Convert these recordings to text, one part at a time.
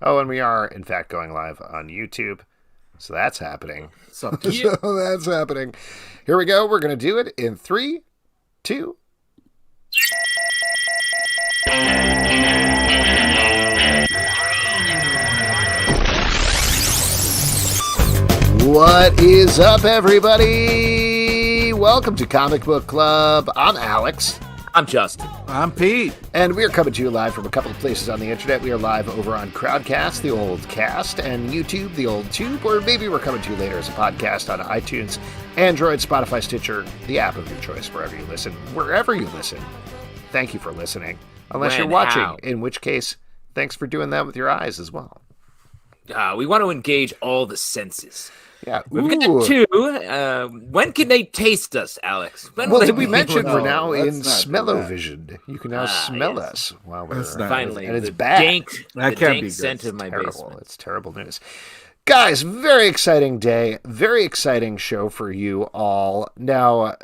Oh, and we are, in fact, going live on YouTube. So that's happening. So that's happening. Here we go. We're going to do it in 3, 2. What is up, everybody? Welcome to Comic Book Club. I'm Alex. I'm Justin. I'm Pete. And we are coming to you live from a couple of places on the internet. We are live over on Crowdcast, the old cast, and YouTube, the old tube, or maybe we're coming to you later as a podcast on iTunes, Android, Spotify, Stitcher, the app of your choice, wherever you listen. Wherever you listen, thank you for listening. Unless you're watching, in which case, thanks for doing that with your eyes as well. We want to engage all the senses. Yeah. We've got two. When can they taste us, Alex? Did we mention we're now in smell-o-vision? You can now smell us while we're finally, and it's bad. That can't be scent of my terrible. basement. It's terrible news. Guys, very exciting day. Very exciting show for you all. Now,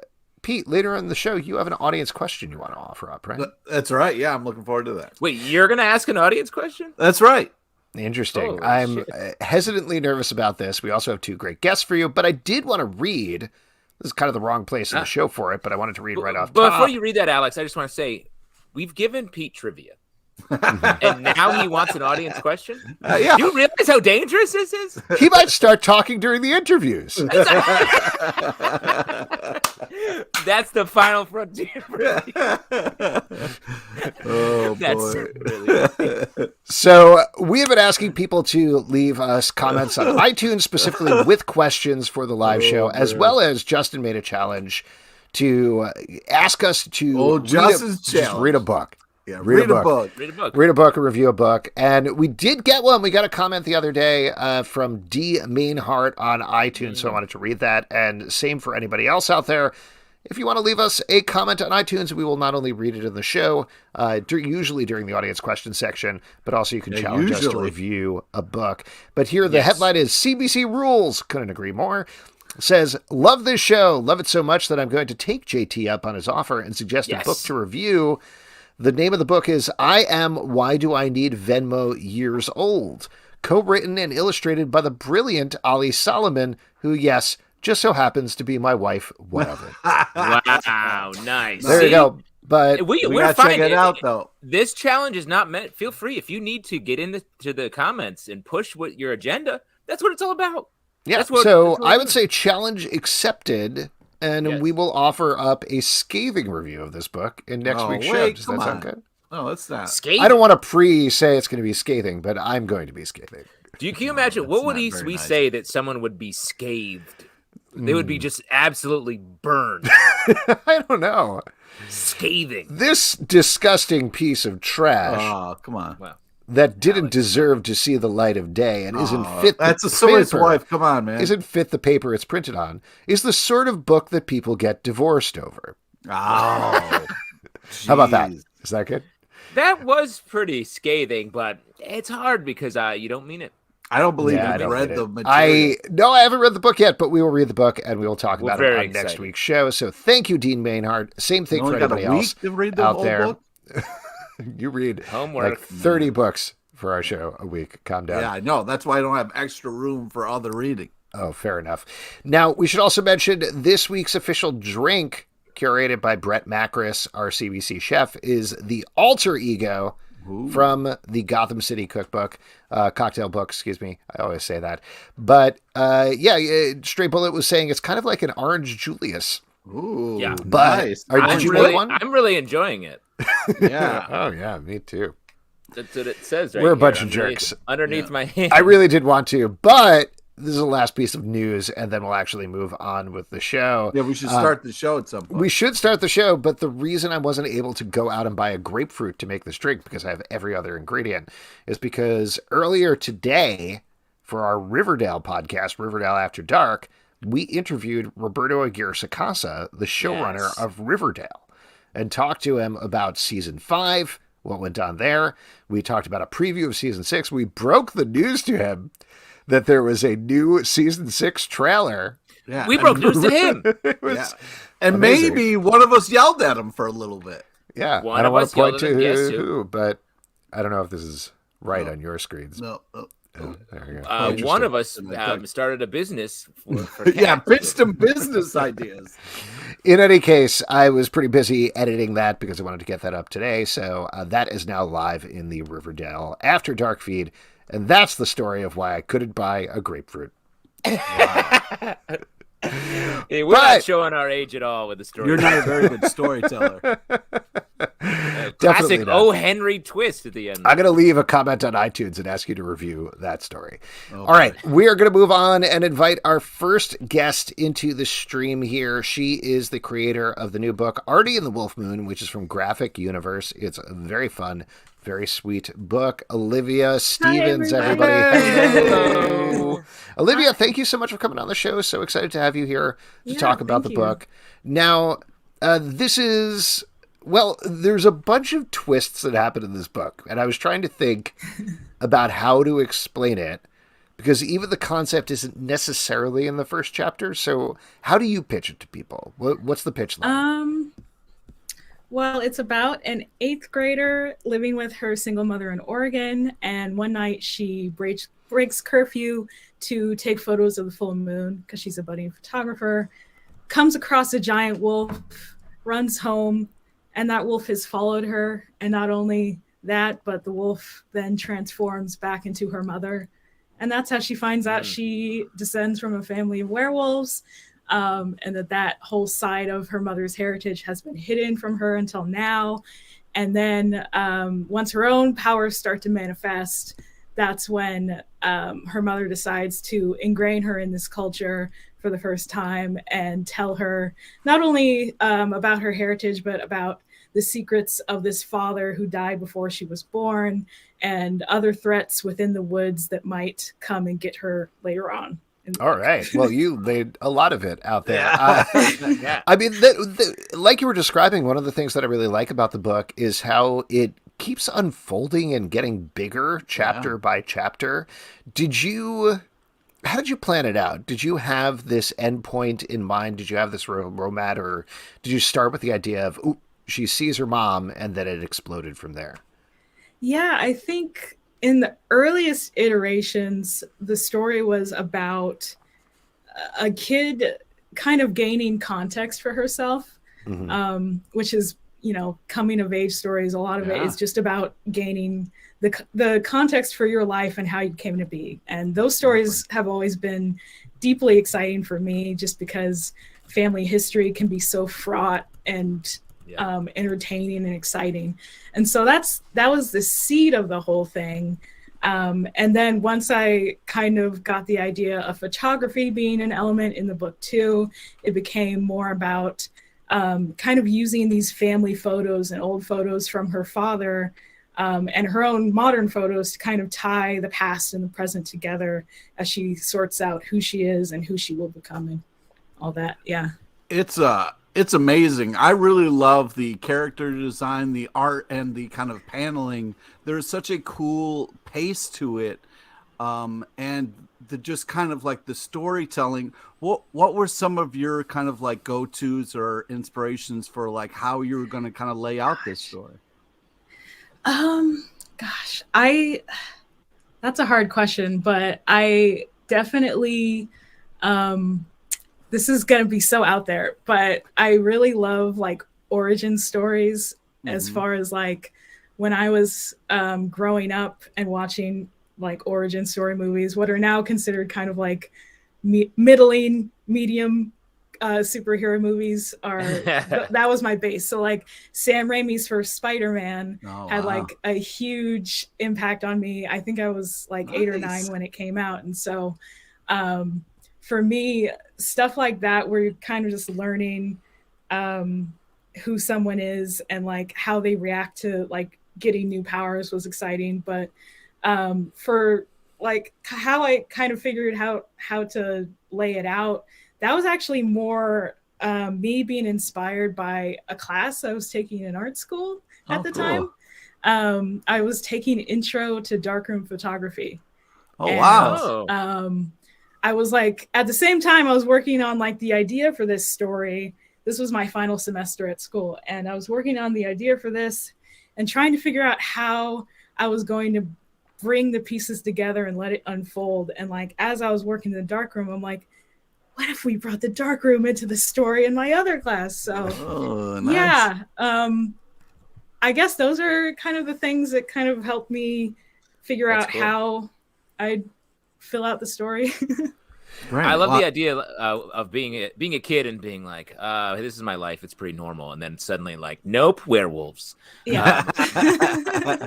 Pete, later in the show, you have an audience question you want to offer up, right? That's right. Yeah, I'm looking forward to that. Wait, you're going to ask an audience question? That's right. Interesting. Holy I'm shit. hesitantly nervous about this. We also have two great guests for you, but I did want to read. This is kind of the wrong place in the show for it, but I wanted to read right off But top. before you read that, Alex, I just want to say we've given Pete trivia. And now he wants an audience question? Yeah. Do you realize how dangerous this is? He might start talking during the interviews. That's the final frontier. Oh, That's boy. really So we have been asking people to leave us comments on iTunes, specifically with questions for the live show, as well as Justin made a challenge to ask us to Justin's just read a book. Yeah, read a book. Read a book. Read a book or review a book. And we did get one. We got a comment the other day from D. Mainhart on iTunes, so I wanted to read that. And same for anybody else out there. If you want to leave us a comment on iTunes, we will not only read it in the show, usually during the audience question section, but also you can challenge us to review a book. But here the headline is CBC Rules. Couldn't agree more. Says, love this show. Love it so much that I'm going to take JT up on his offer and suggest a book to review. The name of the book is I Am Why Do I Need Venmo Years Old, co-written and illustrated by the brilliant Ali Solomon, who, yes, just so happens to be my wife, whatever. Wow, nice. There you go. But we're gotta fine. check it out, though. This challenge is not meant. Feel free if you need to get into the comments and push what your agenda. That's what it's all about. yeah, so I would say challenge accepted, and we will offer up a scathing review of this book in next week's show. Does that sound good? No, it's not. Scathing. I don't want to say it's going to be scathing, but I'm going to be scathing. Can you imagine what would we say that someone would be scathed? They would be just absolutely burned. I don't know. Scathing. This disgusting piece of trash Oh, come on. Wow. that didn't deserve to see the light of day and isn't fit That's the a someone's paper, wife. Come on, man. isn't fit the paper it's printed on, is the sort of book that people get divorced over. Oh. How about that? Jeez. Is that good? That was pretty scathing, but it's hard because you don't mean it. I don't believe I you've don't read get the it. material. No, I haven't read the book yet, but we will read the book and we will talk about it very on next excited. week's show. So thank you, Dean Mainhart. Same thing You for only got anybody a week else to read the out whole there. book? You read Homework. like 30 books for our show a week. Calm down. Yeah, I know. That's why I don't have extra room for other reading. Oh, fair enough. Now, we should also mention this week's official drink, curated by Brett Macris, our CBC chef, is the Alter Ego from the Gotham City cookbook, cocktail book, excuse me. I always say that. But Stray Bullet was saying it's kind of like an Orange Julius. Ooh, Yeah. But nice. did you make one? I'm really enjoying it. Yeah. Oh, yeah, me too. That's what it says right We're a here bunch of jerks. Underneath my hand. I really did want to, but this is the last piece of news, and then we'll actually move on with the show. Yeah, we should start the show at some point. We should start the show, but the reason I wasn't able to go out and buy a grapefruit to make this drink, because I have every other ingredient, is because earlier today, for our Riverdale podcast, Riverdale After Dark, we interviewed Roberto Aguirre-Sacasa, the showrunner of Riverdale, and talked to him about season 5, what went on there. We talked about a preview of season 6. We broke the news to him that there was a new season 6 trailer. Yeah, We broke news to him. It was and amazing. maybe one of us yelled at him for a little bit. Yeah, One I don't of want us to point yelled to at him, guess who, but I don't know if this is right on your screens. No. There you go. One of us started a business for pitched him business ideas. In any case, I was pretty busy editing that because I wanted to get that up today. So that is now live in the Riverdale After Dark feed. And that's the story of why I couldn't buy a grapefruit. Wow. Hey, we're not showing our age at all with the story. You're not a very good storyteller. Classic O. Henry twist at the end. I'm going to leave a comment on iTunes and ask you to review that story. Okay. All right. We are going to move on and invite our first guest into the stream here. She is the creator of the new book, Artie and the Wolf Moon, which is from Graphic Universe. It's a very fun, very sweet book. Olivia Stephens, everybody. Hello. Olivia, thank you so much for coming on the show. So excited to have you here to talk about the book. Now, this is... Well, there's a bunch of twists that happen in this book, and I was trying to think about how to explain it, because even the concept isn't necessarily in the first chapter. So how do you pitch it to people? What's the pitch line? Well, it's about an 8th grader living with her single mother in Oregon, and one night she breaks curfew to take photos of the full moon because she's a budding photographer, comes across a giant wolf, runs home, and that wolf has followed her. And not only that, but the wolf then transforms back into her mother. And that's how she finds out she descends from a family of werewolves, and that whole side of her mother's heritage has been hidden from her until now. And then once her own powers start to manifest, that's when her mother decides to ingrain her in this culture for the first time and tell her not only about her heritage, but about the secrets of this father who died before she was born and other threats within the woods that might come and get her later on. All right. Well, you laid a lot of it out there. Yeah. I mean, like you were describing, one of the things that I really like about the book is how it keeps unfolding and getting bigger chapter by chapter. How did you plan it out? Did you have this endpoint in mind? Did you have this roadmap, or did you start with the idea of, she sees her mom, and then it exploded from there? Yeah, I think in the earliest iterations, the story was about a kid kind of gaining context for herself, which is, coming of age stories. A lot of it is just about gaining the context for your life and how you came to be. And those stories have always been deeply exciting for me, just because family history can be so fraught and entertaining and exciting. And so that was the seed of the whole thing. And then once I kind of got the idea of photography being an element in the book too, it became more about kind of using these family photos and old photos from her father and her own modern photos to kind of tie the past and the present together as she sorts out who she is and who she will become and all that. Yeah. It's amazing. I really love the character design, the art, and the kind of paneling. There's such a cool pace to it. And the just kind of like the storytelling. What were some of your kind of like go-tos or inspirations for like how you were going to kind of lay out this story? That's a hard question, but I definitely, this is going to be so out there, but I really love like origin stories as far as like when I was growing up and watching like origin story movies, what are now considered kind of like medium superhero movies are that was my base. So like Sam Raimi's first Spider-Man had like a huge impact on me. I think I was like 8 or 9 when it came out. And so for me, stuff like that where you're kind of just learning who someone is and like how they react to like getting new powers was exciting. But for like how I kind of figured how to lay it out, that was actually more me being inspired by a class I was taking in art school at the time. I was taking Intro to Darkroom Photography. Wow. I was like, at the same time I was working on like the idea for this story. This was my final semester at school. And I was working on the idea for this and trying to figure out how I was going to bring the pieces together and let it unfold. And like as I was working in the darkroom, I'm like, what if we brought the darkroom into the story in my other class? So nice. Yeah, I guess those are kind of the things that kind of helped me figure out how I'd fill out the story. Right. I love the idea of being a kid and being like, this is my life. It's pretty normal. And then suddenly like, nope, werewolves. Yeah.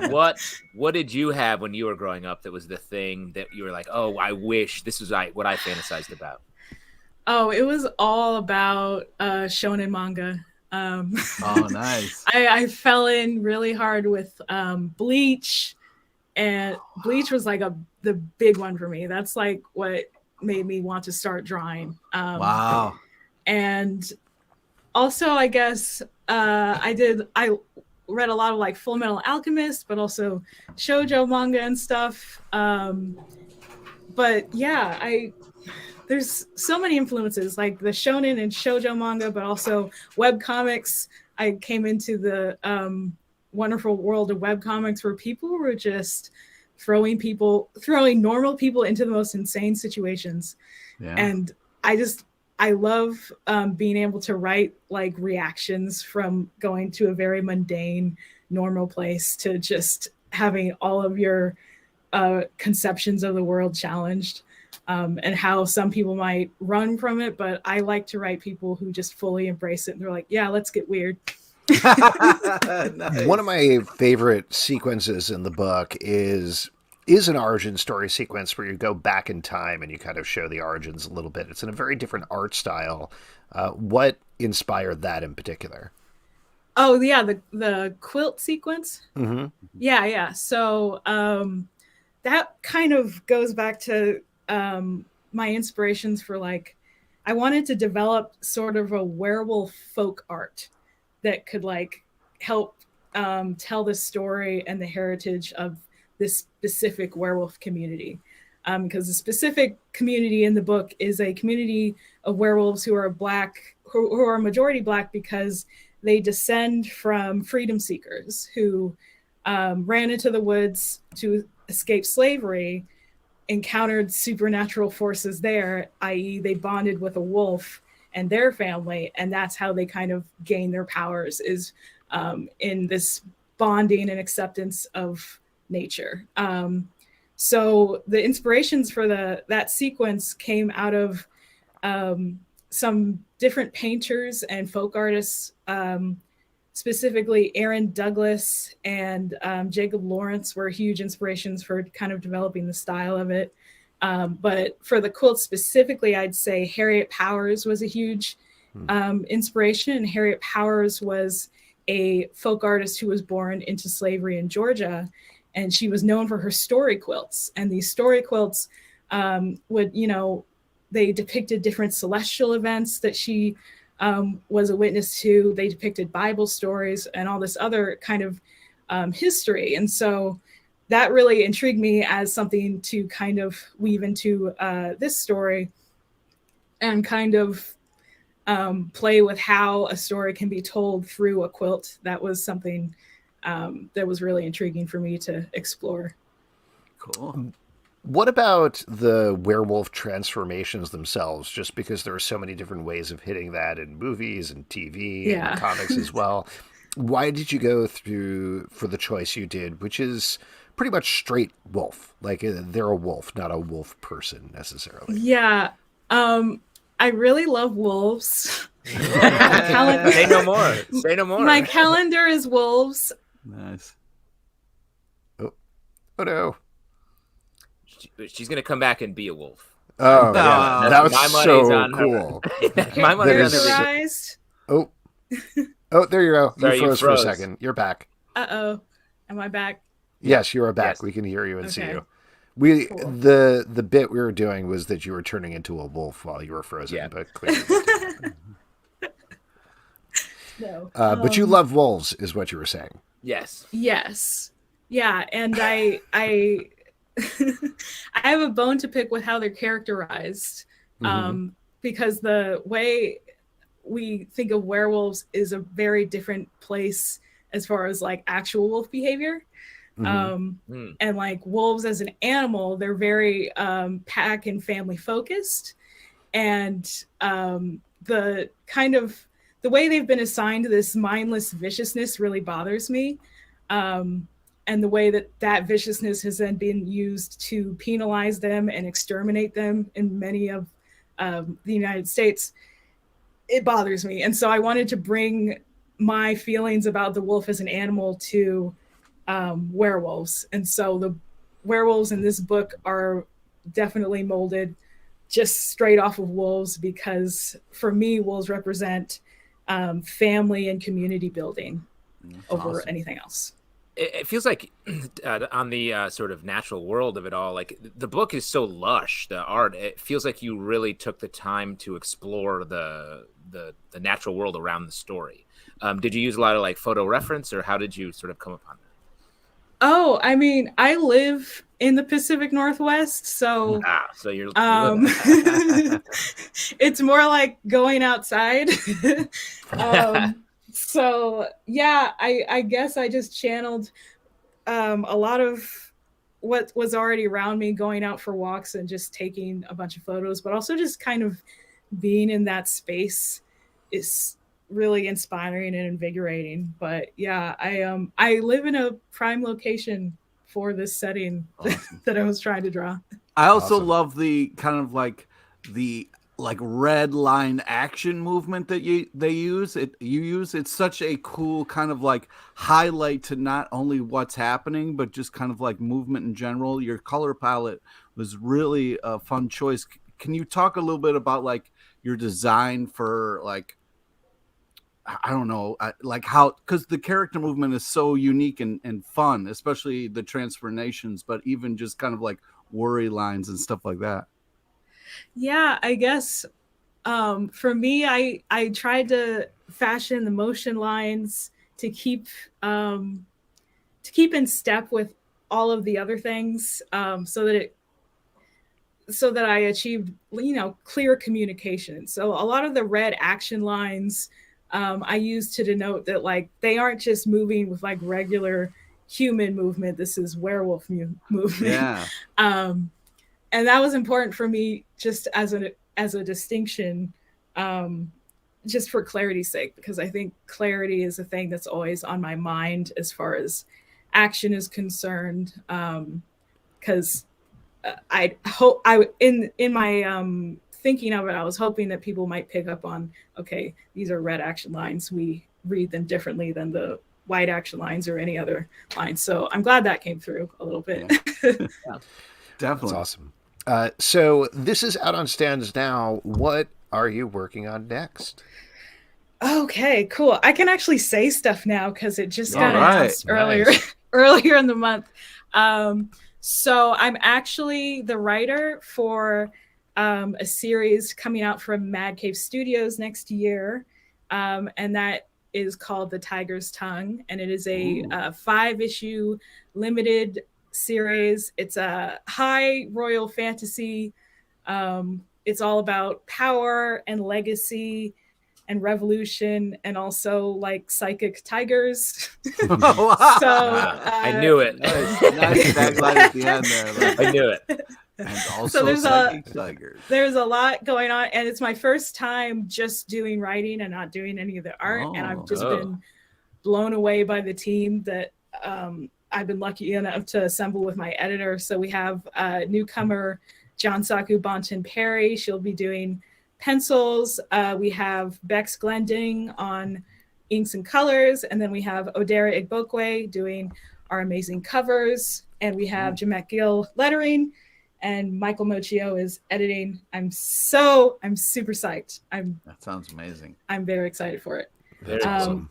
What did you have when you were growing up that was the thing that you were like, oh, I wish this was what I fantasized about? Oh, it was all about shonen manga. Oh, nice. I fell in really hard with Bleach, and Bleach was like the big one for me. That's like what made me want to start drawing. Wow. And also, I guess I read a lot of like Full Metal Alchemist, but also shoujo manga and stuff. But yeah, there's so many influences, like the shonen and shoujo manga, but also web comics. I came into the wonderful world of web comics where people were just throwing normal people into the most insane situations. Yeah. And I love being able to write like reactions from going to a very mundane, normal place to just having all of your conceptions of the world challenged. And how some people might run from it, but I like to write people who just fully embrace it and they're like, yeah, let's get weird. Nice. One of my favorite sequences in the book is an origin story sequence where you go back in time and you kind of show the origins a little bit. It's in a very different art style. What inspired that in particular? Oh yeah, the quilt sequence. Mm-hmm. Yeah. So that kind of goes back to my inspirations for like, I wanted to develop sort of a werewolf folk art that could like help tell the story and the heritage of this specific werewolf community. Because the specific community in the book is a community of werewolves who are Black, who are majority Black because they descend from freedom seekers who ran into the woods to escape slavery, encountered supernatural forces there, i.e. they bonded with a wolf and their family, and that's how they kind of gain their powers, is in this bonding and acceptance of nature. So the inspirations for that sequence came out of some different painters and folk artists, specifically Aaron Douglas and Jacob Lawrence were huge inspirations for kind of developing the style of it. But for the quilt specifically, I'd say Harriet Powers was a huge inspiration. And Harriet Powers was a folk artist who was born into slavery in Georgia. And she was known for her story quilts. And these story quilts they depicted different celestial events that she was a witness to. They depicted Bible stories and all this other kind of history. And so that really intrigued me as something to kind of weave into this story and kind of play with how a story can be told through a quilt. That was something that was really intriguing for me to explore. Cool. What about the werewolf transformations themselves? Just because there are so many different ways of hitting that in movies and TV and comics as well. Why did you go for the choice you did, which is pretty much straight wolf? Like they're a wolf, not a wolf person necessarily. Yeah. I really love wolves. Say no more. Say no more. My calendar is wolves. Nice. Oh no. She's going to come back and be a wolf. Oh, yeah. That was so cool. My money's on her. Oh, there you go. Sorry, you froze for a second. You're back. Uh-oh. Am I back? Yes, you are back. Yes. We can hear you and see you. Cool. The bit we were doing was that you were turning into a wolf while you were frozen, but clearly. No. But you love wolves, is what you were saying. Yes. Yes. Yeah, and I I have a bone to pick with how they're characterized, because the way we think of werewolves is a very different place as far as like actual wolf behavior. And like wolves as an animal, they're very pack and family focused. And the kind of the way they've been assigned this mindless viciousness really bothers me. And the way that viciousness has then been used to penalize them and exterminate them in many of the United States, it bothers me. And so I wanted to bring my feelings about the wolf as an animal to werewolves. And so the werewolves in this book are definitely molded just straight off of wolves, because for me, wolves represent family and community building over anything else. It feels like on the sort of natural world of it all, like the book is so lush, the art, it feels like you really took the time to explore the natural world around the story. Did you use a lot of like photo reference, or how did you sort of come upon that? Oh, I mean, I live in the Pacific Northwest, so so you're it's more like going outside. So yeah, I guess I just channeled a lot of what was already around me, going out for walks and just taking a bunch of photos, but also just kind of being in that space is really inspiring and invigorating. But yeah, I live in a prime location for this setting that I was trying to draw. I also love the kind of like the red line action movement that you use. It's such a cool kind of like highlight to not only what's happening, but just kind of like movement in general. Your color palette was really a fun choice. Can you talk a little bit about like your design for like, I don't know, like how, because the character movement is so unique and fun, especially the transformations, but even just kind of like worry lines and stuff like that. Yeah, I guess for me, I tried to fashion the motion lines to keep in step with all of the other things, so that I achieved, clear communication. So a lot of the red action lines I use to denote that like they aren't just moving with like regular human movement. This is werewolf movement. Yeah. And that was important for me just as a distinction, just for clarity's sake, because I think clarity is a thing that's always on my mind as far as action is concerned. Because I hope in my thinking of it, I was hoping that people might pick up on, okay, these are red action lines. We read them differently than the white action lines or any other lines. So I'm glad that came through a little bit. Yeah. Definitely. That's awesome. So this is out on stands now. What are you working on next? Okay, cool. I can actually say stuff now because it just got announced earlier in the month. So I'm actually the writer for a series coming out from Mad Cave Studios next year, and that is called The Tiger's Tongue, and it is a 5-issue limited series. It's a high royal fantasy. It's all about power and legacy and revolution, and also like psychic tigers. So I knew it. Nice tagline at the end there. I knew it. And also so psychic tigers. There's a lot going on, and it's my first time just doing writing and not doing any of the art. And I've just been blown away by the team that I've been lucky enough to assemble with my editor. So we have newcomer John Saku Bonton Perry. She'll be doing pencils. We have Bex Glending on inks and colors. And then we have Odera Igbokwe doing our amazing covers. And we have Jamet Gill lettering. And Michael Mochio is editing. I'm super psyched. That sounds amazing. I'm very excited for it. Very awesome.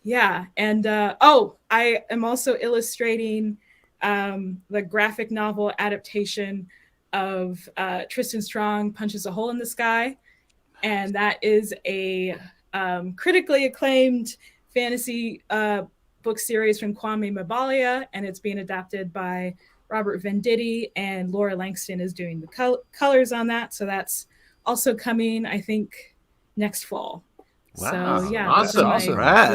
Yeah. And I am also illustrating the graphic novel adaptation of Tristan Strong Punches a Hole in the Sky. And that is a critically acclaimed fantasy book series from Kwame Mabalia, and it's being adapted by Robert Venditti, and Laura Langston is doing the colors on that. So that's also coming, I think, next fall. Wow. So yeah, Awesome.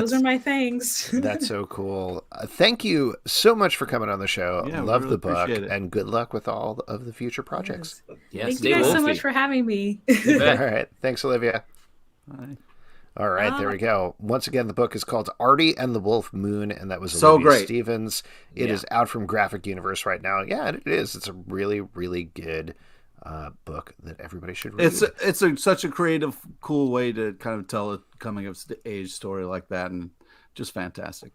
those are my things. That's so cool. Thank you so much for coming on the show. Yeah, we Love really the book, appreciate it. and good luck with all of the future projects. Yeah, Thank stay you guys so wolfy. much for having me. You bet. All right. Thanks, Olivia. Bye. All right, there we go. Once again, the book is called Artie and the Wolf Moon, and that was So Olivia great. Stephens. It is out from Graphic Universe right now. Yeah, it is. It's a really, really good book that everybody should read. It's such a creative, cool way to kind of tell a coming of age story like that, and just fantastic.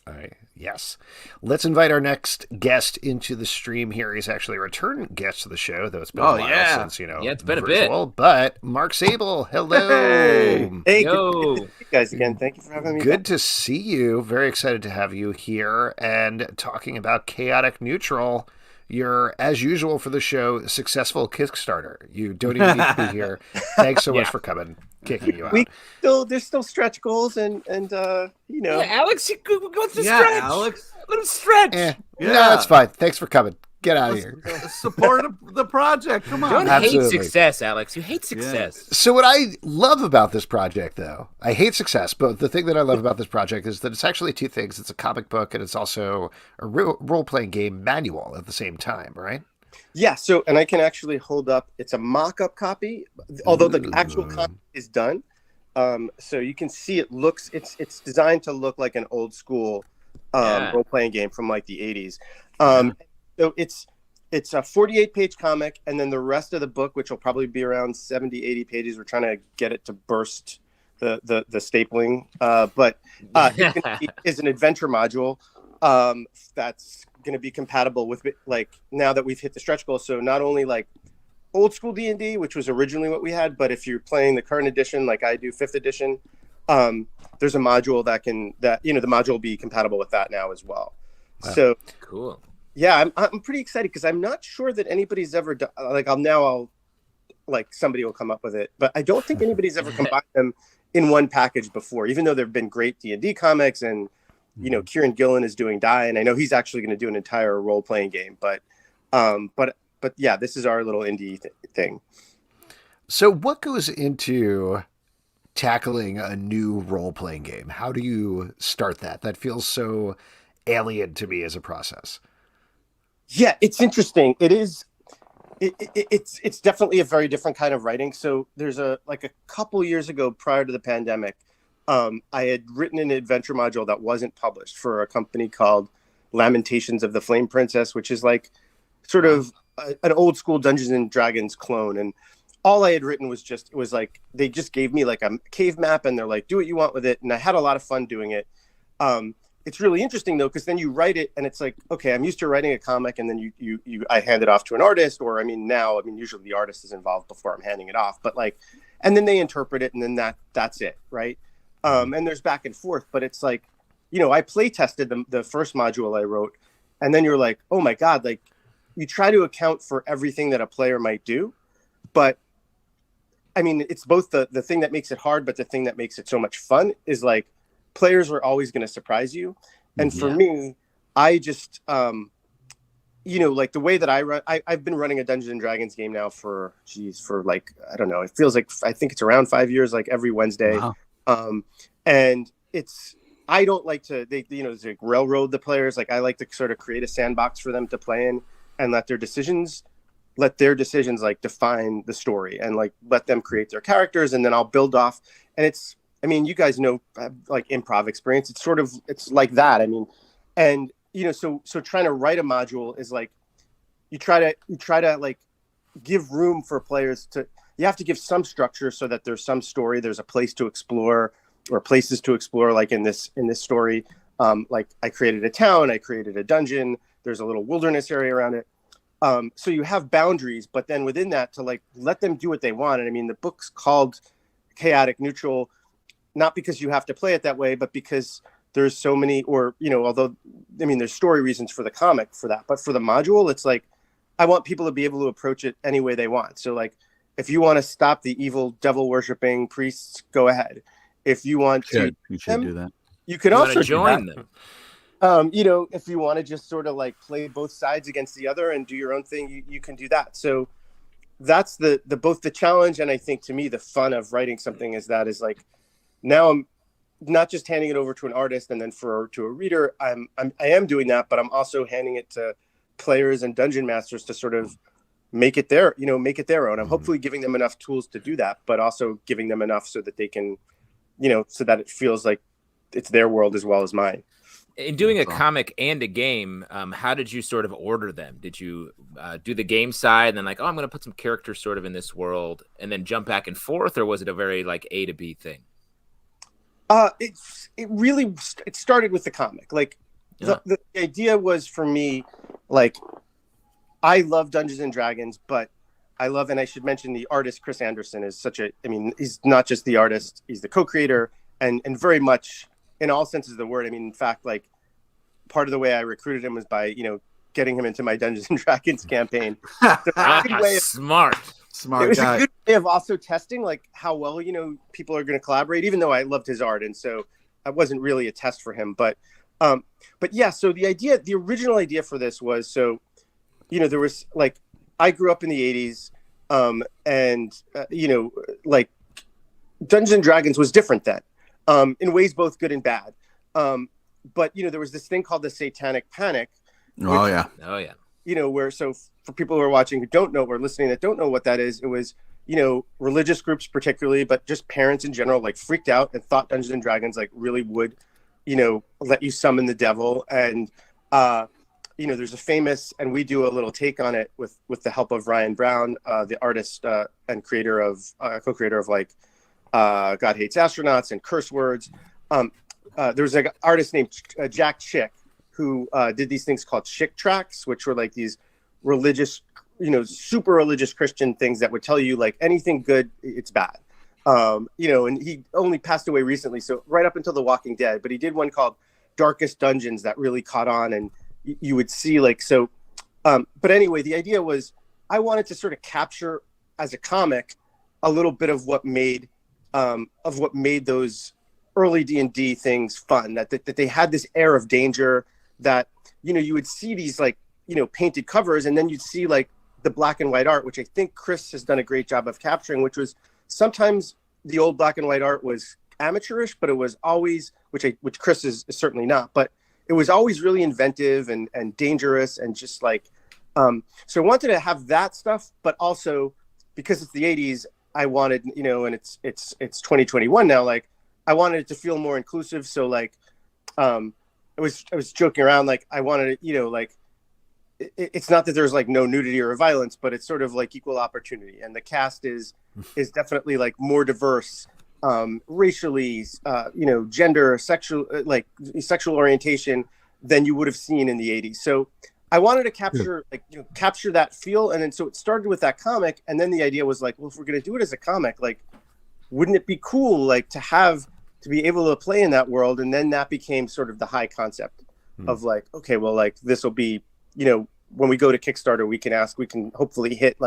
All right. Yes. Let's invite our next guest into the stream here. He's actually a return guest to the show, though it's been a while since, Yeah, it's been a bit. But Mark Sable, hello. Hey, Yo. good to see you guys again. Thank you for having me. Good to see you. Very excited to have you here and talking about Chaotic Neutral. Your, as usual for the show, successful Kickstarter. You don't even need to be here. Thanks so much for coming, kicking you out. There's still stretch goals and you know. Yeah, Alex, what's the Yeah, stretch? Alex. Let him stretch. Yeah. No, it's fine. Thanks for coming. Get out of here. Support the project. Come on. Don't Absolutely. hate success, Alex. You hate success. So what I love about this project, though, I hate success, but the thing that I love about this project is that it's actually two things. It's a comic book, and it's also a role-playing game manual at the same time, right? Yeah, so and I can actually hold up. It's a mock-up copy, although the actual copy is done. So you can see it looks. It's designed to look like an old school role-playing game from like the 80s. So it's a 48-page comic, and then the rest of the book, which will probably be around 70, 80 pages. We're trying to get it to burst the stapling, but it is an adventure module that's going to be compatible with, like, now that we've hit the stretch goal. So not only like old school D&D, which was originally what we had, but if you're playing the current edition, like I do, 5th edition, there's a module that the module will be compatible with that now as well. Wow. So cool. Yeah, I'm pretty excited because I'm not sure that anybody's ever done, I'll somebody will come up with it, but I don't think anybody's ever combined them in one package before, even though there've been great D&D comics, and Kieran Gillen is doing Die, and I know he's actually going to do an entire role-playing game, but yeah, this is our little indie thing. So what goes into tackling a new role-playing game? How do you start that? That feels so alien to me as a process. Yeah, it's interesting. It is. It's definitely a very different kind of writing. So there's a couple years ago, prior to the pandemic, I had written an adventure module that wasn't published for a company called Lamentations of the Flame Princess, which is like sort of an old school Dungeons and Dragons clone. And all I had written was they just gave me like a cave map, and they're like, do what you want with it. And I had a lot of fun doing it. It's really interesting though, because then you write it and it's like, okay, I'm used to writing a comic, and then I hand it off to an artist, or usually the artist is involved before I'm handing it off, but and then they interpret it, and then that's it, right? And there's back and forth, but it's like, I play tested the first module I wrote, and then you're like, oh my God, like you try to account for everything that a player might do, but I mean, it's both the thing that makes it hard, but the thing that makes it so much fun is like, players are always going to surprise you. And for me, I just, like the way that I run, I've been running a Dungeons and Dragons game now for like, I don't know, it feels like, I think it's around 5 years, like every Wednesday. Wow. And I don't like to, it's like railroad the players. Like I like to sort of create a sandbox for them to play in, and let their decisions like define the story, and like let them create their characters, and then I'll build off. And you guys know, like improv experience. It's like that. I mean, and so trying to write a module is like, you try to like give room for players you have to give some structure so that there's some story, there's a place to explore, or places to explore. Like in this story, like I created a town, I created a dungeon, there's a little wilderness area around it. So you have boundaries, but then within that to like let them do what they want. And I mean, the book's called Chaotic Neutral, not because you have to play it that way, but because there's so many, although, I mean, there's story reasons for the comic for that, but for the module, it's like, I want people to be able to approach it any way they want. So like, if you want to stop the evil devil worshipping priests, go ahead. If you want to, you should do that. You can also join them. If you want to just sort of like play both sides against the other and do your own thing, you can do that. So that's the both the challenge, and I think to me the fun of writing something is like, now I'm not just handing it over to an artist and then to a reader. I am doing that, but I'm also handing it to players and dungeon masters to sort of make it their own. I'm hopefully giving them enough tools to do that, but also giving them enough so that they can, so that it feels like it's their world as well as mine. In doing a comic and a game, how did you sort of order them? Did you do the game side and then I'm going to put some characters sort of in this world and then jump back and forth, or was it a very A to B thing? It started with the comic. The idea was for me, I love Dungeons and Dragons, but and I should mention the artist Chris Anderson is he's not just the artist, he's the co-creator and very much in all senses of the word. In fact, part of the way I recruited him was by, getting him into my Dungeons and Dragons campaign. Smart it was guy. a good way of also testing how well, people are going to collaborate, even though I loved his art. And so I wasn't really a test for him, but yeah, so the original idea for this was, there was I grew up in the 80s, and Dungeons and Dragons was different then, in ways both good and bad. But there was this thing called the Satanic Panic. Oh yeah. Where, so for people who are watching who don't know, or listening that don't know what that is, it was, religious groups particularly, but just parents in general, freaked out and thought Dungeons and Dragons really would, let you summon the devil. And, there's a famous, and we do a little take on it with the help of Ryan Brown, the artist and creator of, co-creator of God Hates Astronauts and Curse Words. There was an artist named Jack Chick who did these things called Chick tracks, which were these religious, super religious Christian things that would tell you anything good, it's bad. And he only passed away recently, so right up until The Walking Dead, but he did one called Darkest Dungeons that really caught on, and you would see but anyway, the idea was I wanted to sort of capture as a comic a little bit of what made those early D&D things fun, that they had this air of danger, that you would see these painted covers, and then you'd see the black and white art, which I think Chris has done a great job of capturing, which was sometimes the old black and white art was amateurish, but it was always, which Chris is certainly not, but it was always really inventive and dangerous, and just so I wanted to have that stuff, but also because it's the 80s, I wanted, and it's 2021 now, I wanted it to feel more inclusive. So I was joking around, I wanted it, it's not that there's no nudity or violence, but it's sort of equal opportunity, and the cast is definitely more diverse, racially, gender, sexual orientation than you would have seen in the 80s. So I wanted to capture capture that feel, and then so it started with that comic, and then the idea was well, if we're going to do it as a comic, wouldn't it be cool to be able to play in that world? And then that became sort of the high concept of okay, well, this will be, when we go to Kickstarter, we can hopefully hit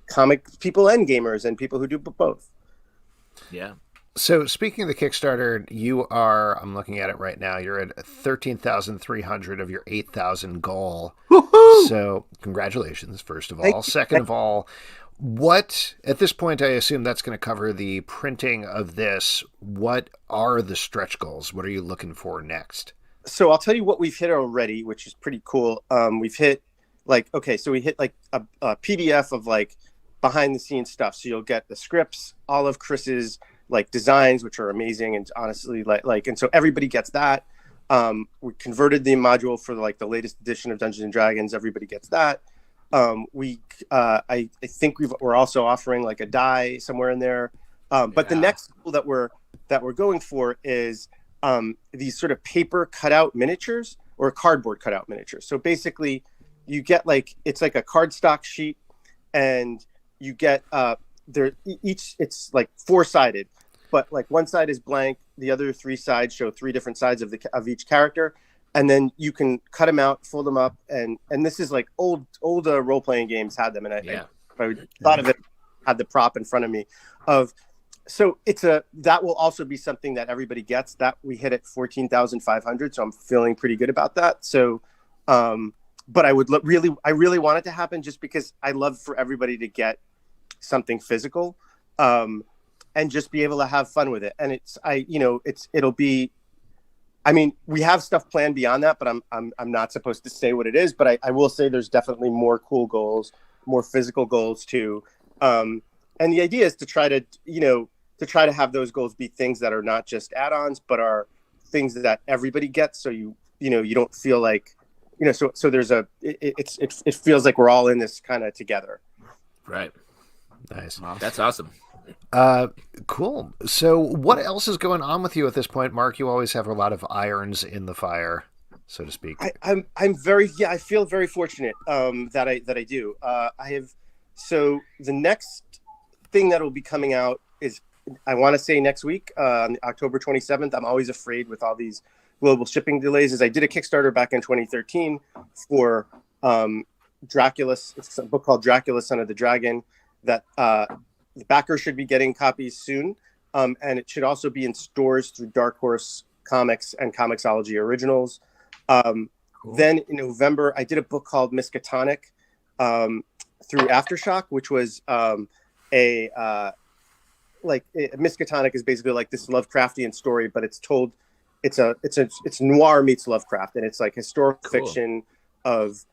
comic people and gamers and people who do both. Yeah. So speaking of the Kickstarter, you are, I'm looking at it right now, you're at 13,300 of your 8,000 goal. Woo-hoo! So congratulations, first of all. Second of all, what, at this point, I assume that's going to cover the printing of this. What are the stretch goals? What are you looking for next? So I'll tell you what we've hit already, which is pretty cool. We've hit so we hit a PDF of behind the scenes stuff. So you'll get the scripts, all of Chris's designs, which are amazing. And honestly, and so everybody gets that. We converted the module for the latest edition of Dungeons and Dragons. Everybody gets that. I think we're also offering a die somewhere in there. But the next goal that we're going for is these sort of paper cutout miniatures or cardboard cutout miniatures. So basically you get it's a cardstock sheet, and you get it's 4-sided, but one side is blank, the other 3 sides show 3 different sides of each character, and then you can cut them out, fold them up, and this is old role-playing games had them, and I thought of it, had the prop in front of me of. So that will also be something that everybody gets. That we hit at 14,500, so I'm feeling pretty good about that. So, but I really want it to happen, just because I love for everybody to get something physical. and just be able to have fun with it. And it'll be, I mean, we have stuff planned beyond that, but I'm not supposed to say what it is, but I will say there's definitely more cool goals, more physical goals too. And the idea is to try to have those goals be things that are not just add-ons, but are things that everybody gets. So you don't feel like, so there's it feels like we're all in this kind of together. Right. Nice. That's awesome. Cool. So what else is going on with you at this point, Mark? You always have a lot of irons in the fire, so to speak. I feel very fortunate that I do. So the next thing that will be coming out is, I want to say next week, on October 27th. I'm always afraid with all these global shipping delays. Is I did a Kickstarter back in 2013 for Dracula. It's a book called Dracula Son of the Dragon that the backer should be getting copies soon. And it should also be in stores through Dark Horse Comics and Comixology Originals. Cool. Then in November, I did a book called Miskatonic through Aftershock, which was Miskatonic is basically like this Lovecraftian story, but it's told, it's noir meets Lovecraft, and it's like historical fiction of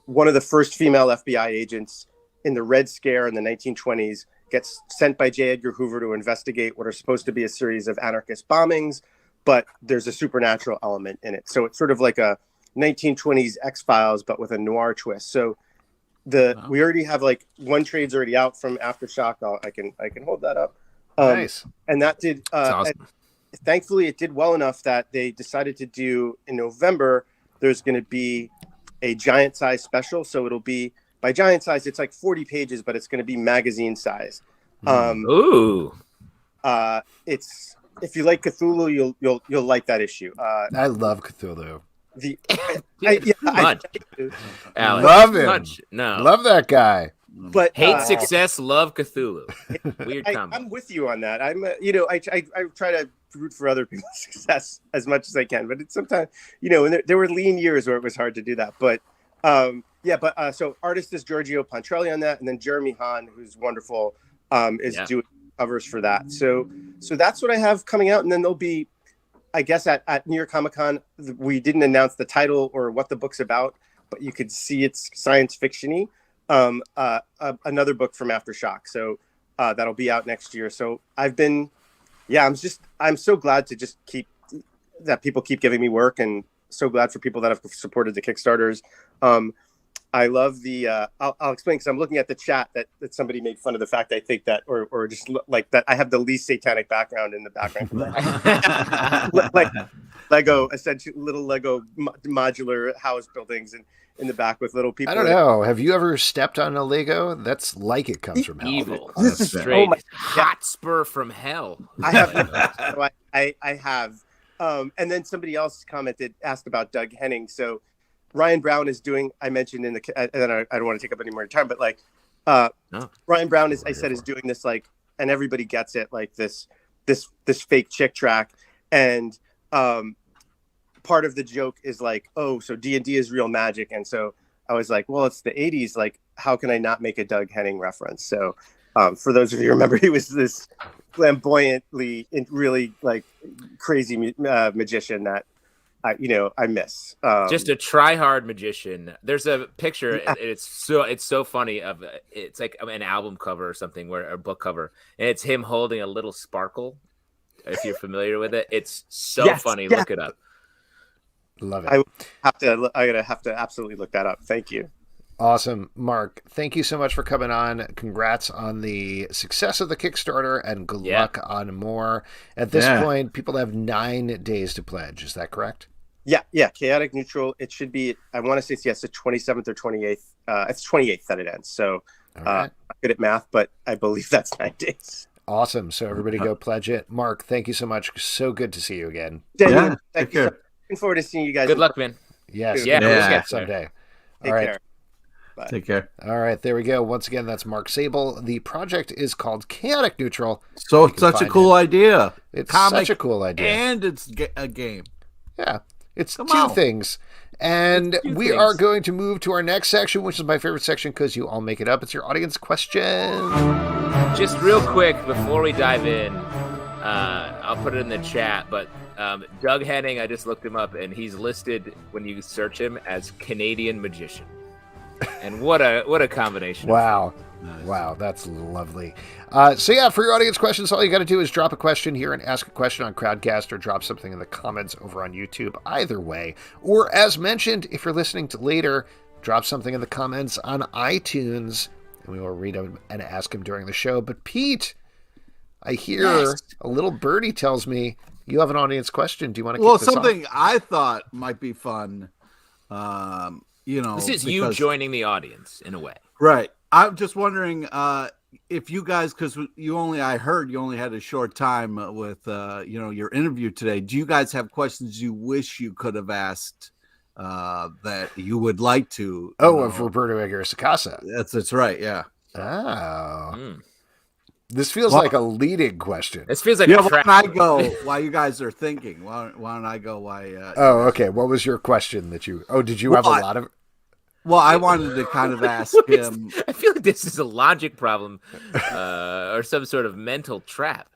one of the first female FBI agents in the Red Scare in the 1920s gets sent by J. Edgar Hoover to investigate what are supposed to be a series of anarchist bombings, but there's a supernatural element in it. So it's sort of like a 1920s X-Files, but with a noir twist. So we already have like one trade's already out from Aftershock. I can hold that up. Nice. And that did, awesome. Thankfully it did well enough that they decided to do in November, there's going to be a giant size special. So it'll be, by giant size, it's like 40 pages, but it's going to be magazine size. Ooh. It's, if you like Cthulhu, you'll like that issue. I love Cthulhu. Alex, love him. No, love that guy. But hate success, love Cthulhu. Weird combo. I'm with you on that. I try to root for other people's success as much as I can, but it's sometimes, and there were lean years where it was hard to do that. But so artist is Giorgio Pontrelli on that, and then Jeremy Hahn, who's wonderful, is doing covers for that. So that's what I have coming out, and then there'll be, I guess at New York Comic Con, we didn't announce the title or what the book's about, but you could see it's science fiction-y. Another book from Aftershock. So that'll be out next year. So I'm so glad to just that people keep giving me work, and so glad for people that have supported the Kickstarters. I love the, I'll explain, because I'm looking at the chat that somebody made fun of the fact I think that, or just like that I have the least satanic background in the background. Like Lego, essentially little Lego modular house buildings in the back with little people. I don't know. Have you ever stepped on a Lego? That's like it comes from hell. Evil. This is straight hot spur from hell. I have. I have. And then somebody else asked about Doug Henning. So Ryan Brown is doing, I mentioned and then I don't want to take up any more time, but Ryan Brown is doing this, like, and everybody gets it, like this fake chick track. And part of the joke is like, oh, so D&D is real magic. And so I was like, well, it's the 80s. Like, how can I not make a Doug Henning reference? So for those of you who remember, he was this flamboyantly, really like crazy magician that I miss. Just a try-hard magician. There's a picture. It's so funny. It's like an album cover or something, or a book cover, and it's him holding a little sparkle. If you're familiar with it, it's so funny. Yeah. Look it up. Love it. I gotta have to absolutely look that up. Thank you. Awesome. Mark, thank you so much for coming on. Congrats on the success of the Kickstarter, and good luck on more. At this point, people have 9 days to pledge. Is that correct? Yeah. Chaotic Neutral. It should be, I want to say it's the 27th or 28th. It's 28th that it ends. So I'm not good at math, but I believe that's 9 days. Awesome. So everybody go pledge it. Mark, thank you so much. So good to see you again. Thank you. Looking forward to seeing you guys. Good luck, man. Yes. Yeah. Someday. Take care. Bye. Take care. All right, there we go. Once again, that's Mark Sable. The project is called Chaotic Neutral. So it's such a cool idea. It's such a cool idea. And it's a game. Yeah, it's two things. And Two we things. are going to move to our next section, which is my favorite section because you all make it up. It's your audience question. Just real quick before we dive in, I'll put it in the chat, but Doug Henning, I just looked him up, and he's listed when you search him as Canadian magician. And what a combination! Wow. Nice. Wow, that's lovely. So yeah, for your audience questions, all you got to do is drop a question here and ask a question on Crowdcast, or drop something in the comments over on YouTube. Either way, or as mentioned, if you're listening to later, drop something in the comments on iTunes, and we will read them and ask them during the show. But Pete, I hear a little birdie tells me you have an audience question. Do you want to? Well, kick this something off? I thought might be fun. This is you joining the audience in a way. Right. I'm just wondering if you guys, because I heard you only had a short time with your interview today. Do you guys have questions you wish you could have asked that you would like to? Of Roberto Aguirre-Sacasa. That's right. Yeah. Oh. This feels like a leading question. This feels like Why a don't trap. I go while you guys are thinking? Why don't I go while Okay. What was your question that you... Oh, did you have a lot of... Well, I wanted to kind of ask him. I feel like this is a logic problem or some sort of mental trap.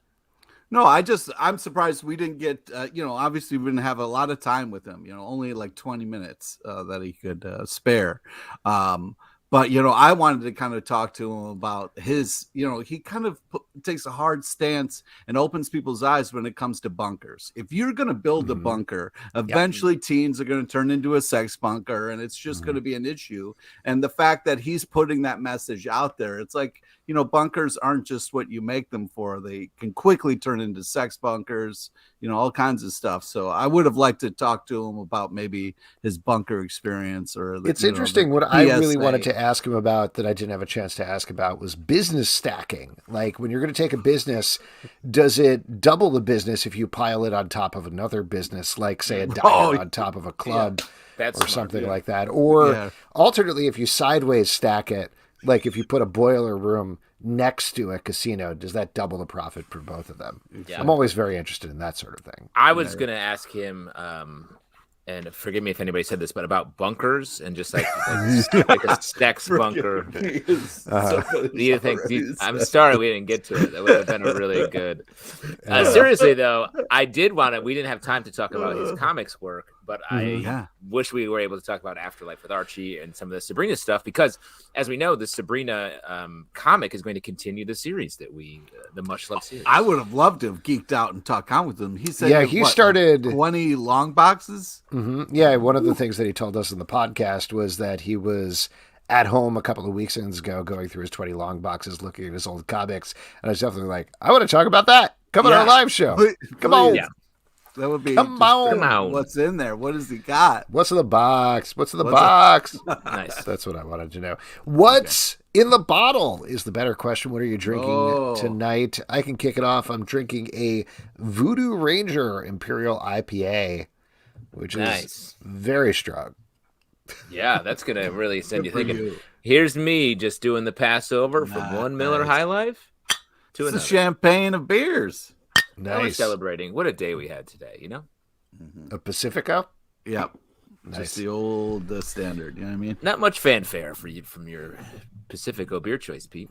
No, I'm surprised we didn't get, obviously we didn't have a lot of time with him, only like 20 minutes that he could spare. But, I wanted to kind of talk to him about his, he kind of takes a hard stance and opens people's eyes when it comes to bunkers. If you're going to build a bunker, eventually teens are going to turn into a sex bunker, and it's just going to be an issue. And the fact that he's putting that message out there, it's like, bunkers aren't just what you make them for. They can quickly turn into sex bunkers, all kinds of stuff. So I would have liked to talk to him about maybe his bunker experience. It's interesting. What I really wanted to ask him about that I didn't have a chance to ask about was business stacking. Like, when you're going to take a business, does it double the business if you pile it on top of another business, like say a diner on top of a club or something like that? Or alternately, if you sideways stack it, like if you put a boiler room next to a casino, does that double the profit for both of them? Yeah. I'm always very interested in that sort of thing. I was going to ask him, and forgive me if anybody said this, but about bunkers and just like a Stex bunker. Do you think? I'm sorry we didn't get to it. That would have been a really good. Seriously though, I did want to. We didn't have time to talk about his comics work, but I wish we were able to talk about Afterlife with Archie and some of the Sabrina stuff, because, as we know, the Sabrina comic is going to continue the series that the much loved series. I would have loved to have geeked out and talked with him. He said, he started 20 long boxes. Mm-hmm. Yeah, one of the things that he told us in the podcast was that he was at home a couple of weekends ago going through his 20 long boxes, looking at his old comics, and I was definitely like, I want to talk about that. Come on our live show. Come on. Yeah. That would be Come on. What's in there? What has he got? What's in the box? What's in the box? Nice. That's what I wanted to know. What's in the bottle is the better question. What are you drinking tonight? I can kick it off. I'm drinking a Voodoo Ranger Imperial IPA, which is very strong. Yeah, that's going to really send you thinking. Here's me just doing the Passover from one Miller High Life to another. It's a champagne of beers. Nice. We're celebrating. What a day we had today, A Pacifico? Yep. Nice. Just the old standard, you know what I mean? Not much fanfare for you from your Pacifico beer choice, Pete.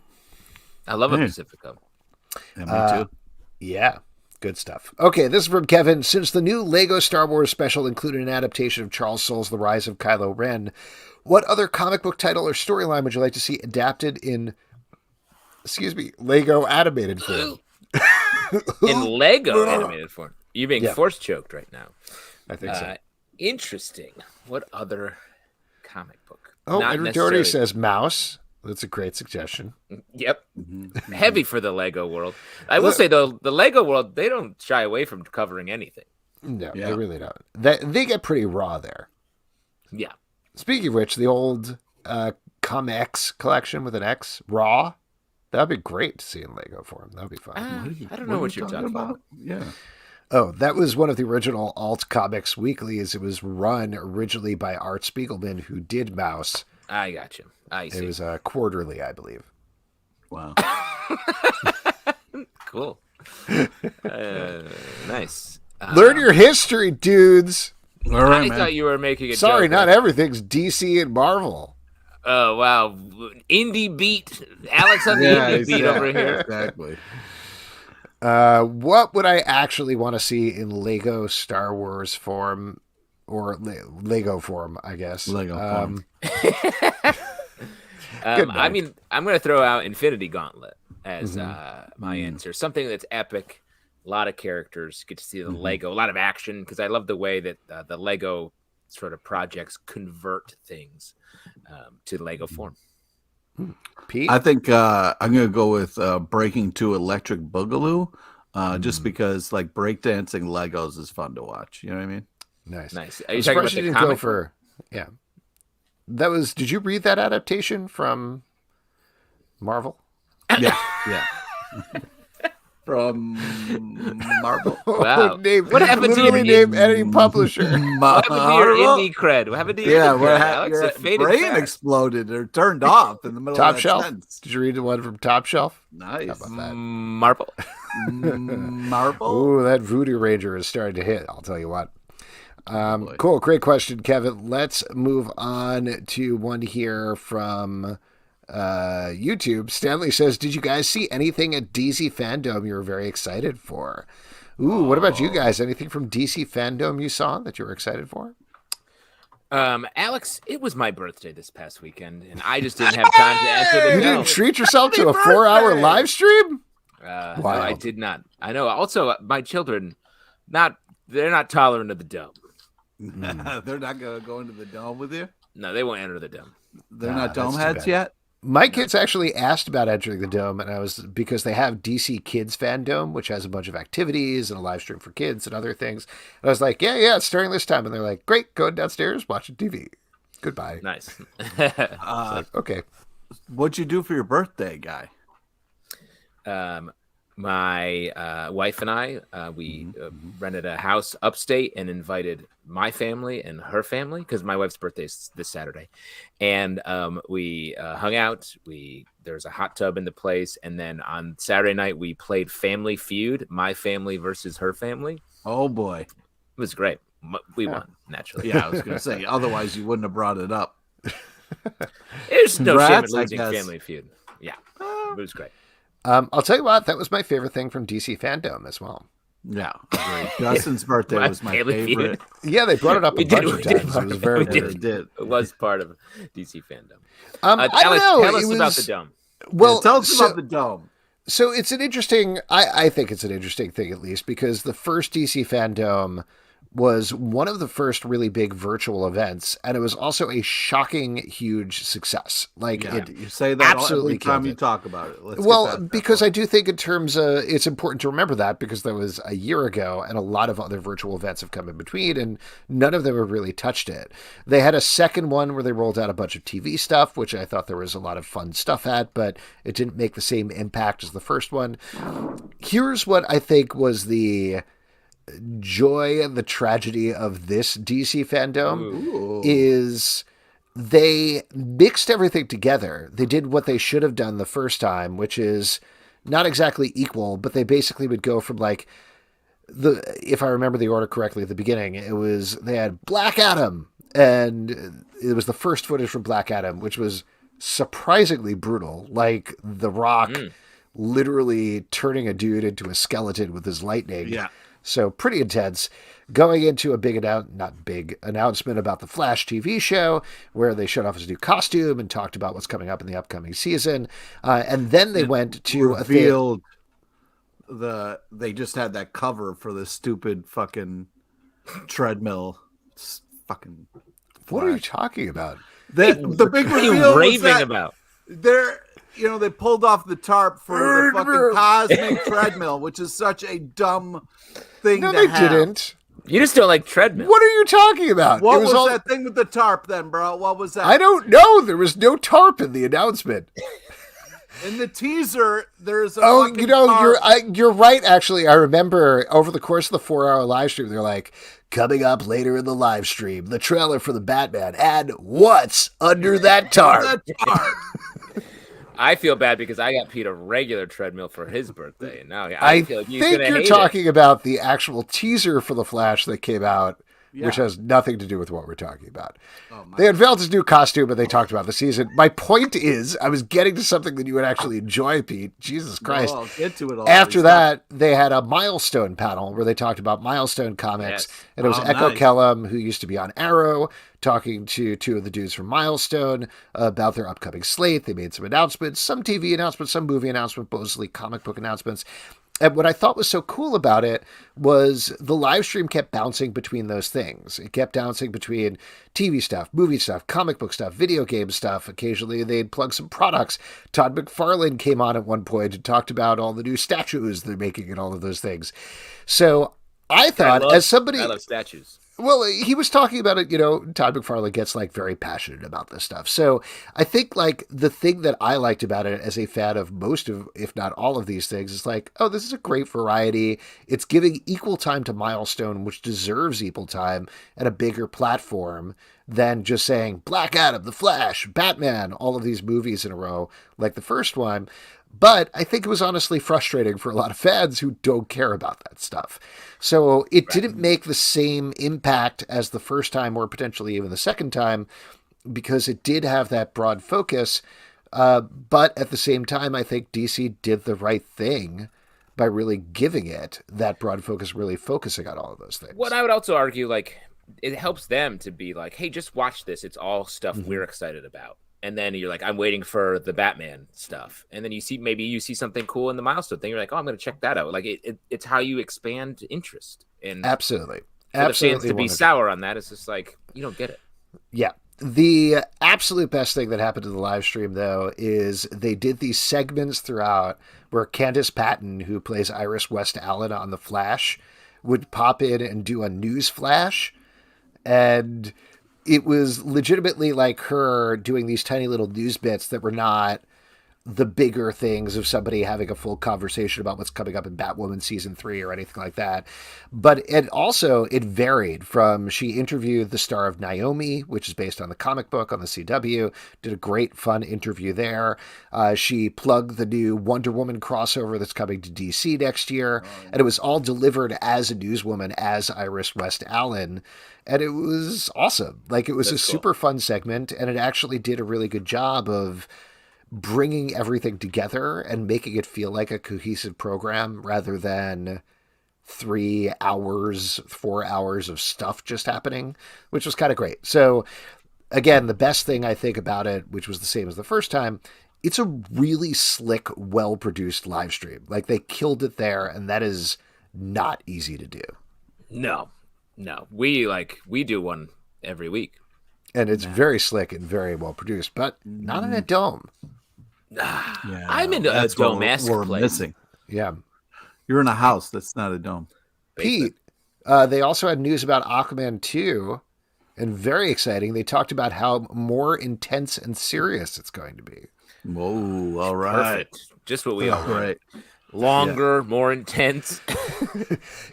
I love a Pacifico. Yeah, me too. Yeah. Good stuff. Okay, this is from Kevin. Since the new Lego Star Wars special included an adaptation of Charles Soule's The Rise of Kylo Ren, what other comic book title or storyline would you like to see adapted in, Lego animated form? In Lego animated form. You're being force choked right now. I think so. Interesting. What other comic book? Oh, Edward Doherty says Mouse. That's a great suggestion. Yep. Heavy for the Lego world. I will say, though, the Lego world, they don't shy away from covering anything. No, they really don't. They get pretty raw there. Yeah. Speaking of which, the old ComX collection with an X, Raw, that'd be great to see in Lego form. That'd be fun. I don't know what you're talking about. Yeah. Oh, that was one of the original Alt Comics Weeklies. It was run originally by Art Spiegelman, who did Mouse. I got you. I see. It was quarterly, I believe. Wow. Cool. Nice. Learn your history, dudes. All right, I man. thought you were making a Sorry, joke. not everything's DC and Marvel. Oh, wow. Indie beat. Alex on the indie beat over here. Exactly. What would I actually want to see in Lego Star Wars form, or Lego form, I guess? Lego form. I mean, I'm going to throw out Infinity Gauntlet as my answer. Something that's epic, a lot of characters, get to see the Lego, a lot of action, because I love the way that the Lego sort of projects convert things to Lego form. Pete? I think I'm going to go with Breaking 2 Electric Boogaloo, just because like breakdancing Legos is fun to watch. You know what I mean? Nice. Are you I'm talking about surprised you the didn't go comic for... Yeah. That was... Did you read that adaptation from Marvel? Yeah. From Marvel. Wow. What happened to literally your name any publisher? What happened to your indie cred? What happened to your Yeah, indie what cred, happened? Alex? Your It faded brain fast. exploded or turned off in the middle Top of that Shelf? sentence. Did you read the one from Top Shelf? Nice. How about that? Marble. Marble. Ooh, that Voodoo Ranger is starting to hit, I'll tell you what. Boy. Cool, great question, Kevin. Let's move on to one here from YouTube. Stanley says, did you guys see anything at DC Fandom you were very excited for? Ooh, what about you guys? Anything from DC Fandom you saw that you were excited for? Alex, it was my birthday this past weekend, and I just didn't have time to enter the You dome. didn't treat yourself to a 4-hour live stream? No, Wild. I did not. I know. Also, my children, they're not tolerant of the dome. They're not going to go into the dome with you? No, they won't enter the dome. They're not that's dome too heads bad. yet? My kids actually asked about entering the dome, and because they have DC Kids Fandom, which has a bunch of activities and a live stream for kids and other things. And I was like, yeah, it's during this time. And they're like, great, go downstairs, watching TV. Goodbye. Nice. Okay. What'd you do for your birthday, guy? My wife and I, we rented a house upstate and invited my family and her family, because my wife's birthday is this Saturday. And we hung out. There's a hot tub in the place. And then on Saturday night, we played Family Feud, my family versus her family. Oh, boy. It was great. We won, naturally. Yeah, I was going to say, otherwise you wouldn't have brought it up. There's no shame in Congrats, I losing guess. Family Feud. Yeah, it was great. I'll tell you what, that was my favorite thing from DC Fandom as well. Yeah, agreed. Justin's birthday was my Family Feud. favorite. Yeah, they brought it up a bunch of times. It was very We weird. They did. It was part of DC fandom. I Alex, don't know. tell It us about was- the dome. Well, Tell us so- about the dome. So it's an interesting, I think it's an interesting thing, at least, because the first DC Fandom was one of the first really big virtual events, and it was also a shocking, huge success. Like, Yeah, it you say that absolutely every time killed you it. talk about it. Let's well, get that because out. I do think in terms of, it's important to remember that, because that was a year ago, and a lot of other virtual events have come in between, and none of them have really touched it. They had a second one where they rolled out a bunch of TV stuff, which I thought there was a lot of fun stuff at, but it didn't make the same impact as the first one. Here's what I think was the joy and the tragedy of this DC Fandom. Ooh. Is they mixed everything together. They did what they should have done the first time, which is not exactly equal, but they basically would go from like if I remember the order correctly at the beginning, they had Black Adam, and it was the first footage from Black Adam, which was surprisingly brutal. Like The Rock literally turning a dude into a skeleton with his lightning. Yeah. So pretty intense. Going into a announcement about the Flash TV show, where they showed off his new costume and talked about what's coming up in the upcoming season. And then they went to revealed they just had that cover for the stupid fucking treadmill. It's fucking. What are you talking about? The big What are you reveal was raving that about? they pulled off the tarp for the fucking cosmic treadmill, which is such a dumb thing No, to they have. didn't. You just don't like treadmill. What are you talking about? What It was all- that thing with the tarp then, bro? What was that? I don't know. There was no tarp in the announcement. In the teaser, there's a Oh, fucking you're tarp. you're right. Actually, I remember over the course of the 4-hour live stream, they're like, coming up later in the live stream, the trailer for the Batman and what's under that tarp. That tarp. I feel bad because I got Pete a regular treadmill for his birthday, and now I feel like he's think gonna you're hate talking about the actual teaser for the Flash that came out which has nothing to do with what we're talking about. Oh, They unveiled his new costume and they talked about the season. My point is, I was getting to something that you would actually enjoy, Pete. Jesus Christ. I'll get to it all. After that, they had a Milestone panel where they talked about Milestone comics. Yes. And it was Echo Nice. Kellum, who used to be on Arrow, talking to two of the dudes from Milestone about their upcoming slate. They made some announcements, some TV announcements, some movie announcements, mostly comic book announcements. And what I thought was so cool about it was the live stream kept bouncing between those things. It kept bouncing between TV stuff, movie stuff, comic book stuff, video game stuff. Occasionally they'd plug some products. Todd McFarlane came on at one point and talked about all the new statues they're making and all of those things. So I thought, as somebody... I love statues. Well, he was talking about it, Todd McFarlane gets like very passionate about this stuff. So I think like the thing that I liked about it as a fan of most of, if not all of these things is like, oh, this is a great variety. It's giving equal time to Milestone, which deserves equal time and a bigger platform than just saying Black Adam, The Flash, Batman, all of these movies in a row like the first one. But I think it was honestly frustrating for a lot of fans who don't care about that stuff. So it didn't make the same impact as the first time or potentially even the second time because it did have that broad focus. But at the same time, I think DC did the right thing by really giving it that broad focus, really focusing on all of those things. What I would also argue, like, it helps them to be like, hey, just watch this. It's all stuff we're excited about. And then you're like, I'm waiting for the Batman stuff. And then you see something cool in the Milestone thing. You're like, oh, I'm going to check that out. Like it's how you expand interest. And Absolutely. for the fans to be sour on that, it's just like, you don't get it. Yeah. The absolute best thing that happened to the live stream, though, is they did these segments throughout where Candace Patton, who plays Iris West Allen on The Flash, would pop in and do a news flash. And it was legitimately like her doing these tiny little news bits that were not the bigger things of somebody having a full conversation about what's coming up in Batwoman season 3 or anything like that. But it varied from, she interviewed the star of Naomi, which is based on the comic book on the CW, did a great fun interview there. She plugged the new Wonder Woman crossover that's coming to DC next year. And it was all delivered as a newswoman, as Iris West Allen. And it was awesome. Like, it was That's a cool. super fun segment, and it actually did a really good job of bringing everything together and making it feel like a cohesive program rather than 3 hours, 4 hours of stuff just happening, which was kind of great. So again, the best thing I think about it, which was the same as the first time, it's a really slick, well-produced live stream. Like, they killed it there, and that is not easy to do. No. We do one every week. And it's very slick and very well produced, but not in a dome. Yeah, I'm in a that's what dome-esque we're place. missing. Yeah. You're in a house that's not a dome. Pete, they also had news about Aquaman 2, and very exciting. They talked about how more intense and serious it's going to be. Whoa, all right. Perfect. Just what we all want. Right. Longer, more intense.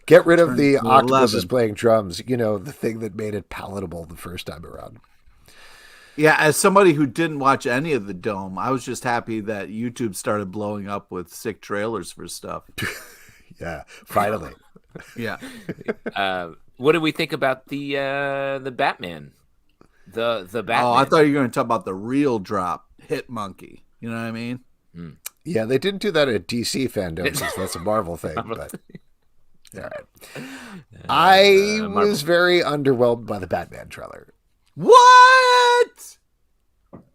Get rid of Turn the to octopuses 11. playing drums, the thing that made it palatable the first time around. Yeah, as somebody who didn't watch any of the Dome, I was just happy that YouTube started blowing up with sick trailers for stuff. Yeah, finally. Yeah. What did we think about the Batman? The Batman. Oh, I thought you were going to talk about the real drop, Hit Monkey. You know what I mean? Yeah, they didn't do that at DC fandom since that's a Marvel thing, but all right. I was very underwhelmed by the Batman trailer. What?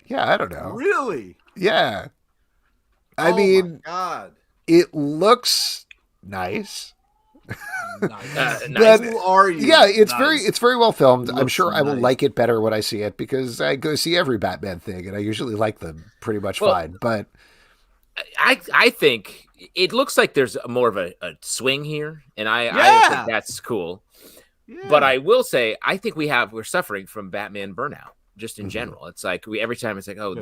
Yeah, I don't know. Really? Yeah. I Oh mean, my God. it looks nice. Nice. nice. Who are you? Yeah, it's Nice. very well filmed. I'm Looks sure I will nice. like it better when I see it because I go see every Batman thing and I usually like them pretty much Well, fine. But I think it looks like there's more of a swing here, and I Yeah. think that's cool. Yeah. But I will say, I think we're suffering from Batman burnout just in Mhm. general. It's like every time it's like, oh,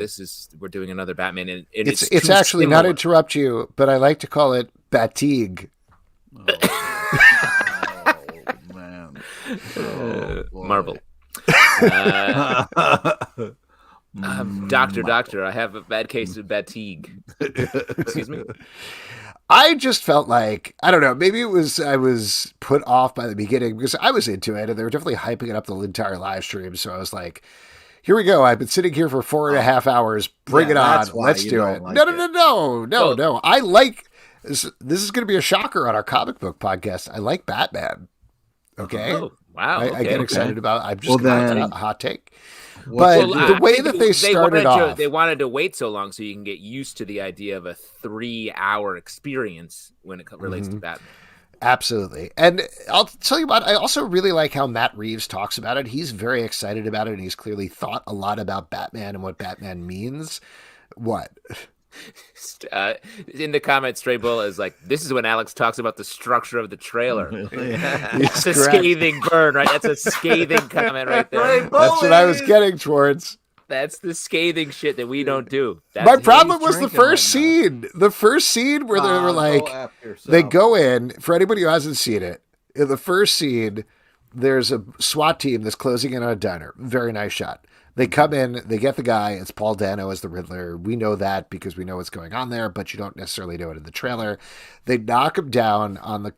we're doing another Batman, and it's too actually not similar. interrupt you, but I like to call it Batigue. Oh, man. Oh, boy. Marvel. Doctor, I have a bad case of fatigue. Excuse me. I just felt like, I don't know, maybe it was I was put off by the beginning because I was into it and they were definitely hyping it up the entire live stream. So I was like, here we go. I've been sitting here for 4.5 hours. Bring it on. Let's do it. Like No. I like this. This is going to be a shocker on our comic book podcast. I like Batman. Okay. Oh, wow. I get excited about. I'm just Well, going to a hot take. But the way that they started off, they wanted to wait so long so you can get used to the idea of a 3-hour experience when it relates to Batman. Absolutely. And I'll tell you what, I also really like how Matt Reeves talks about it. He's very excited about it, and he's clearly thought a lot about Batman and what Batman means. What? In the comments, Stray Bull is like, this is when Alex talks about the structure of the trailer. That's a scathing burn, right? That's a scathing comment right there. That's what I was getting towards. That's the scathing shit that we don't do. My problem was the first scene. The first scene where they were like, they go in, for anybody who hasn't seen it, in the first scene, there's a SWAT team that's closing in on a diner. Very nice shot. They come in, they get the guy. It's Paul Dano as the Riddler. We know that because we know what's going on there, but you don't necessarily know it in the trailer. They knock him down on the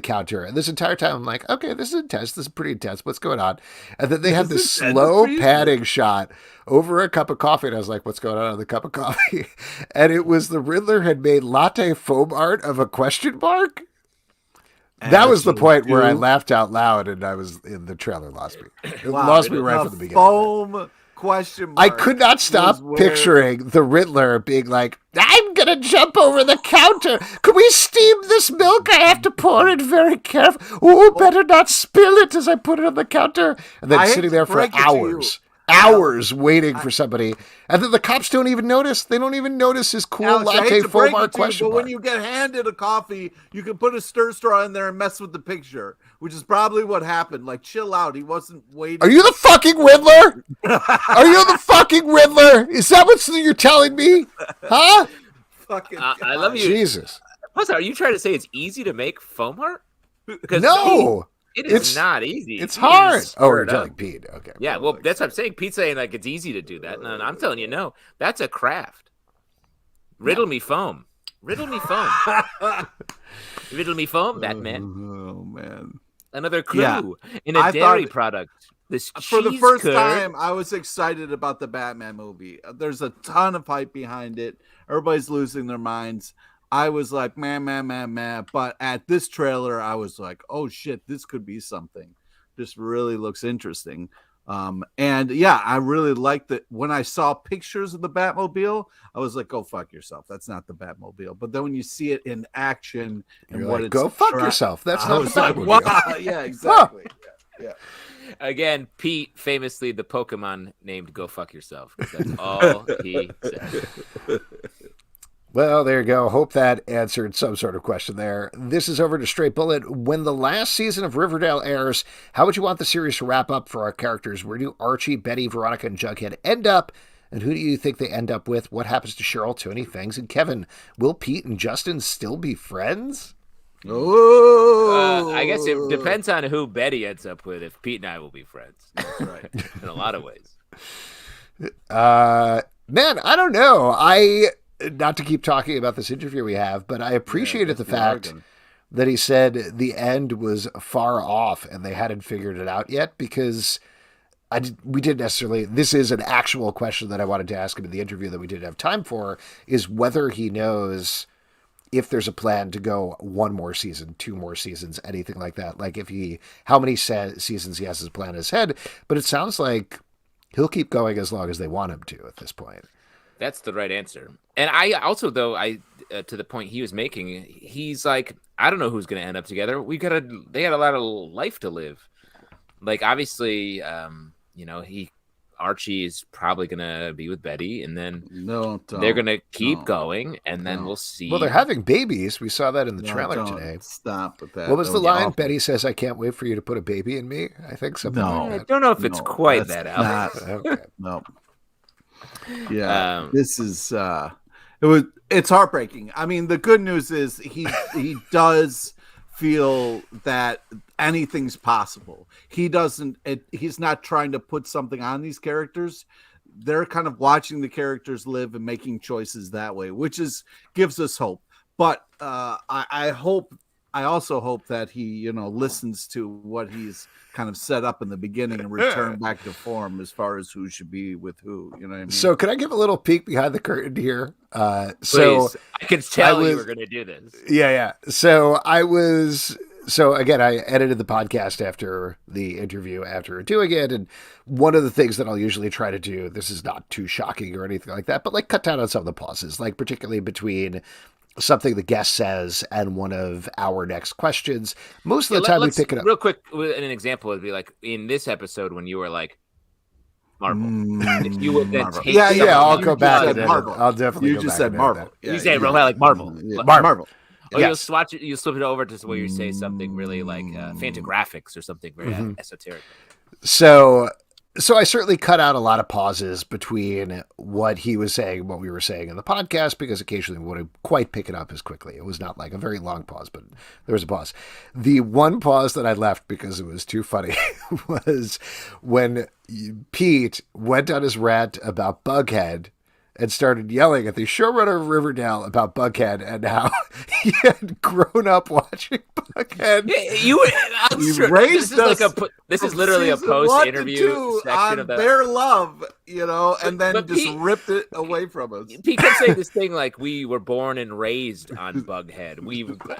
counter, and this entire time I'm like, okay, this is intense. This is pretty intense. What's going on? And then they have this slow panning shot over a cup of coffee, and I was like, what's going on in the cup of coffee? And it was the Riddler had made latte foam art of a question mark. That was the point where I laughed out loud, and I was in the trailer. Lost me. It lost me right from the beginning. Foam question mark. I could not stop picturing the Riddler being like, "I'm gonna jump over the counter. Can we steam this milk? I have to pour it very carefully. Oh, better not spill it as I put it on the counter." And then sitting there for hours waiting for somebody, and then the cops don't even notice. They don't even notice his cool latte foam art question mark. But when you get handed a coffee, you can put a stir straw in there and mess with the picture, which is probably what happened. Like, chill out. He wasn't waiting. Are you the fucking Riddler? Are you the fucking Riddler? Is that what you're telling me? Huh? Fucking I love you. Jesus. Plus, are you trying to say it's easy to make foam art? No. It's not easy. It's hard. Oh, you're telling Pete. Okay. Yeah, well, that's what I'm saying. Pete's saying like it's easy to do that. And I'm telling you, no. That's a craft. Riddle me foam. Riddle me foam. Riddle me foam, Batman. Oh, man. Another clue in a dairy product. For the first time, I was excited about the Batman movie. There's a ton of hype behind it. Everybody's losing their minds. I was like, man. But at this trailer, I was like, oh, shit, this could be something. This really looks interesting. And yeah, I really liked it. When I saw pictures of the Batmobile, I was like, go fuck yourself. That's not the Batmobile. But then when you see it in action and what it's go fuck yourself. That's not the Batmobile. Like, wow. Yeah, exactly. Yeah. Again, Pete, famously the Pokemon named Go Fuck Yourself. That's all he said. Well, there you go. Hope that answered some sort of question there. This is Over to Straight Bullet. When the last season of Riverdale airs, how would you want the series to wrap up for our characters? Where do Archie, Betty, Veronica, and Jughead end up? And who do you think they end up with? What happens to Cheryl, Tony, Fangs, and Kevin? Will Pete and Justin still be friends? Oh, I guess it depends on who Betty ends up with. If Pete and I will be friends, that's right, in a lot of ways. Man, I don't know. Not to keep talking about this interview we have, but I appreciated the fact that he said the end was far off and they hadn't figured it out yet, because we didn't necessarily. This is an actual question that I wanted to ask him in the interview that we didn't have time for, is whether he knows if there's a plan to go one more season, 2 more seasons, anything like that. Like how many seasons he has his plan in his head. But it sounds like he'll keep going as long as they want him to at this point. That's the right answer. And I also, though, to the point he was making, he's like, I don't know who's going to end up together. They got a lot of life to live. Like, obviously, Archie is probably going to be with Betty, and then they're going to keep going, and then we'll see. Well, they're having babies. We saw that in the trailer today. Stop with that. What was the line? Awful. Betty says, "I can't wait for you to put a baby in me." I think something like that. I don't know if it's quite that out. Okay. No. Yeah, this is it's heartbreaking. I mean, the good news is he does feel that anything's possible. He's not trying to put something on these characters. They're kind of watching the characters live and making choices that way, which gives us hope. But I also hope that he, listens to what he's kind of set up in the beginning and return back to form as far as who should be with who. You know what I mean? So can I give a little peek behind the curtain here? Please. I could tell you were going to do this. Yeah. So again, I edited the podcast after the interview, after doing it. And one of the things that I'll usually try to do, this is not too shocking or anything like that, but like cut down on some of the pauses, like particularly between something the guest says and one of our next questions. Most of the time we pick it up. Real quick, an example would be like in this episode when you were like, Marvel. If you would then take I'll go back and Marvel. I'll definitely. You just said Marvel. You say like Marvel. Marvel. Oh, yes. You'll slip it over to where you say something really like Fantagraphics or something very esoteric. So I certainly cut out a lot of pauses between what he was saying and what we were saying in the podcast, because occasionally we wouldn't quite pick it up as quickly. It was not like a very long pause, but there was a pause. The one pause that I left because it was too funny was when Pete went on his rant about Bughead and started yelling at the showrunner of Riverdale about Bughead and how he had grown up watching Bughead. This is literally a post-interview section of their love, and then just ripped it away from us. Pete kept saying this thing like we were born and raised on Bughead.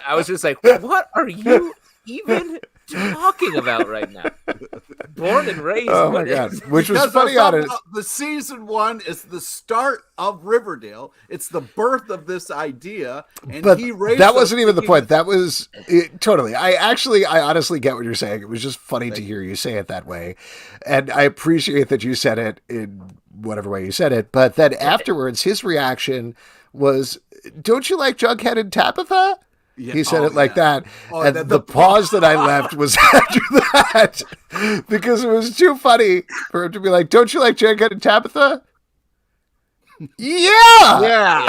I was just like, what are you even talking about right now? Born and raised. Oh my God! Which was funny on it. The season 1 is the start of Riverdale. It's the birth of this idea, and that wasn't even the point. That was totally. I honestly get what you're saying. It was just funny to hear you say it that way, and I appreciate that you said it in whatever way you said it. But then afterwards, his reaction was, "Don't you like Jughead and Tabitha?" Yeah. He said it like that. And the pause that I left was after that because it was too funny for him to be like, "Don't you like Jughead and Tabitha?" Yeah.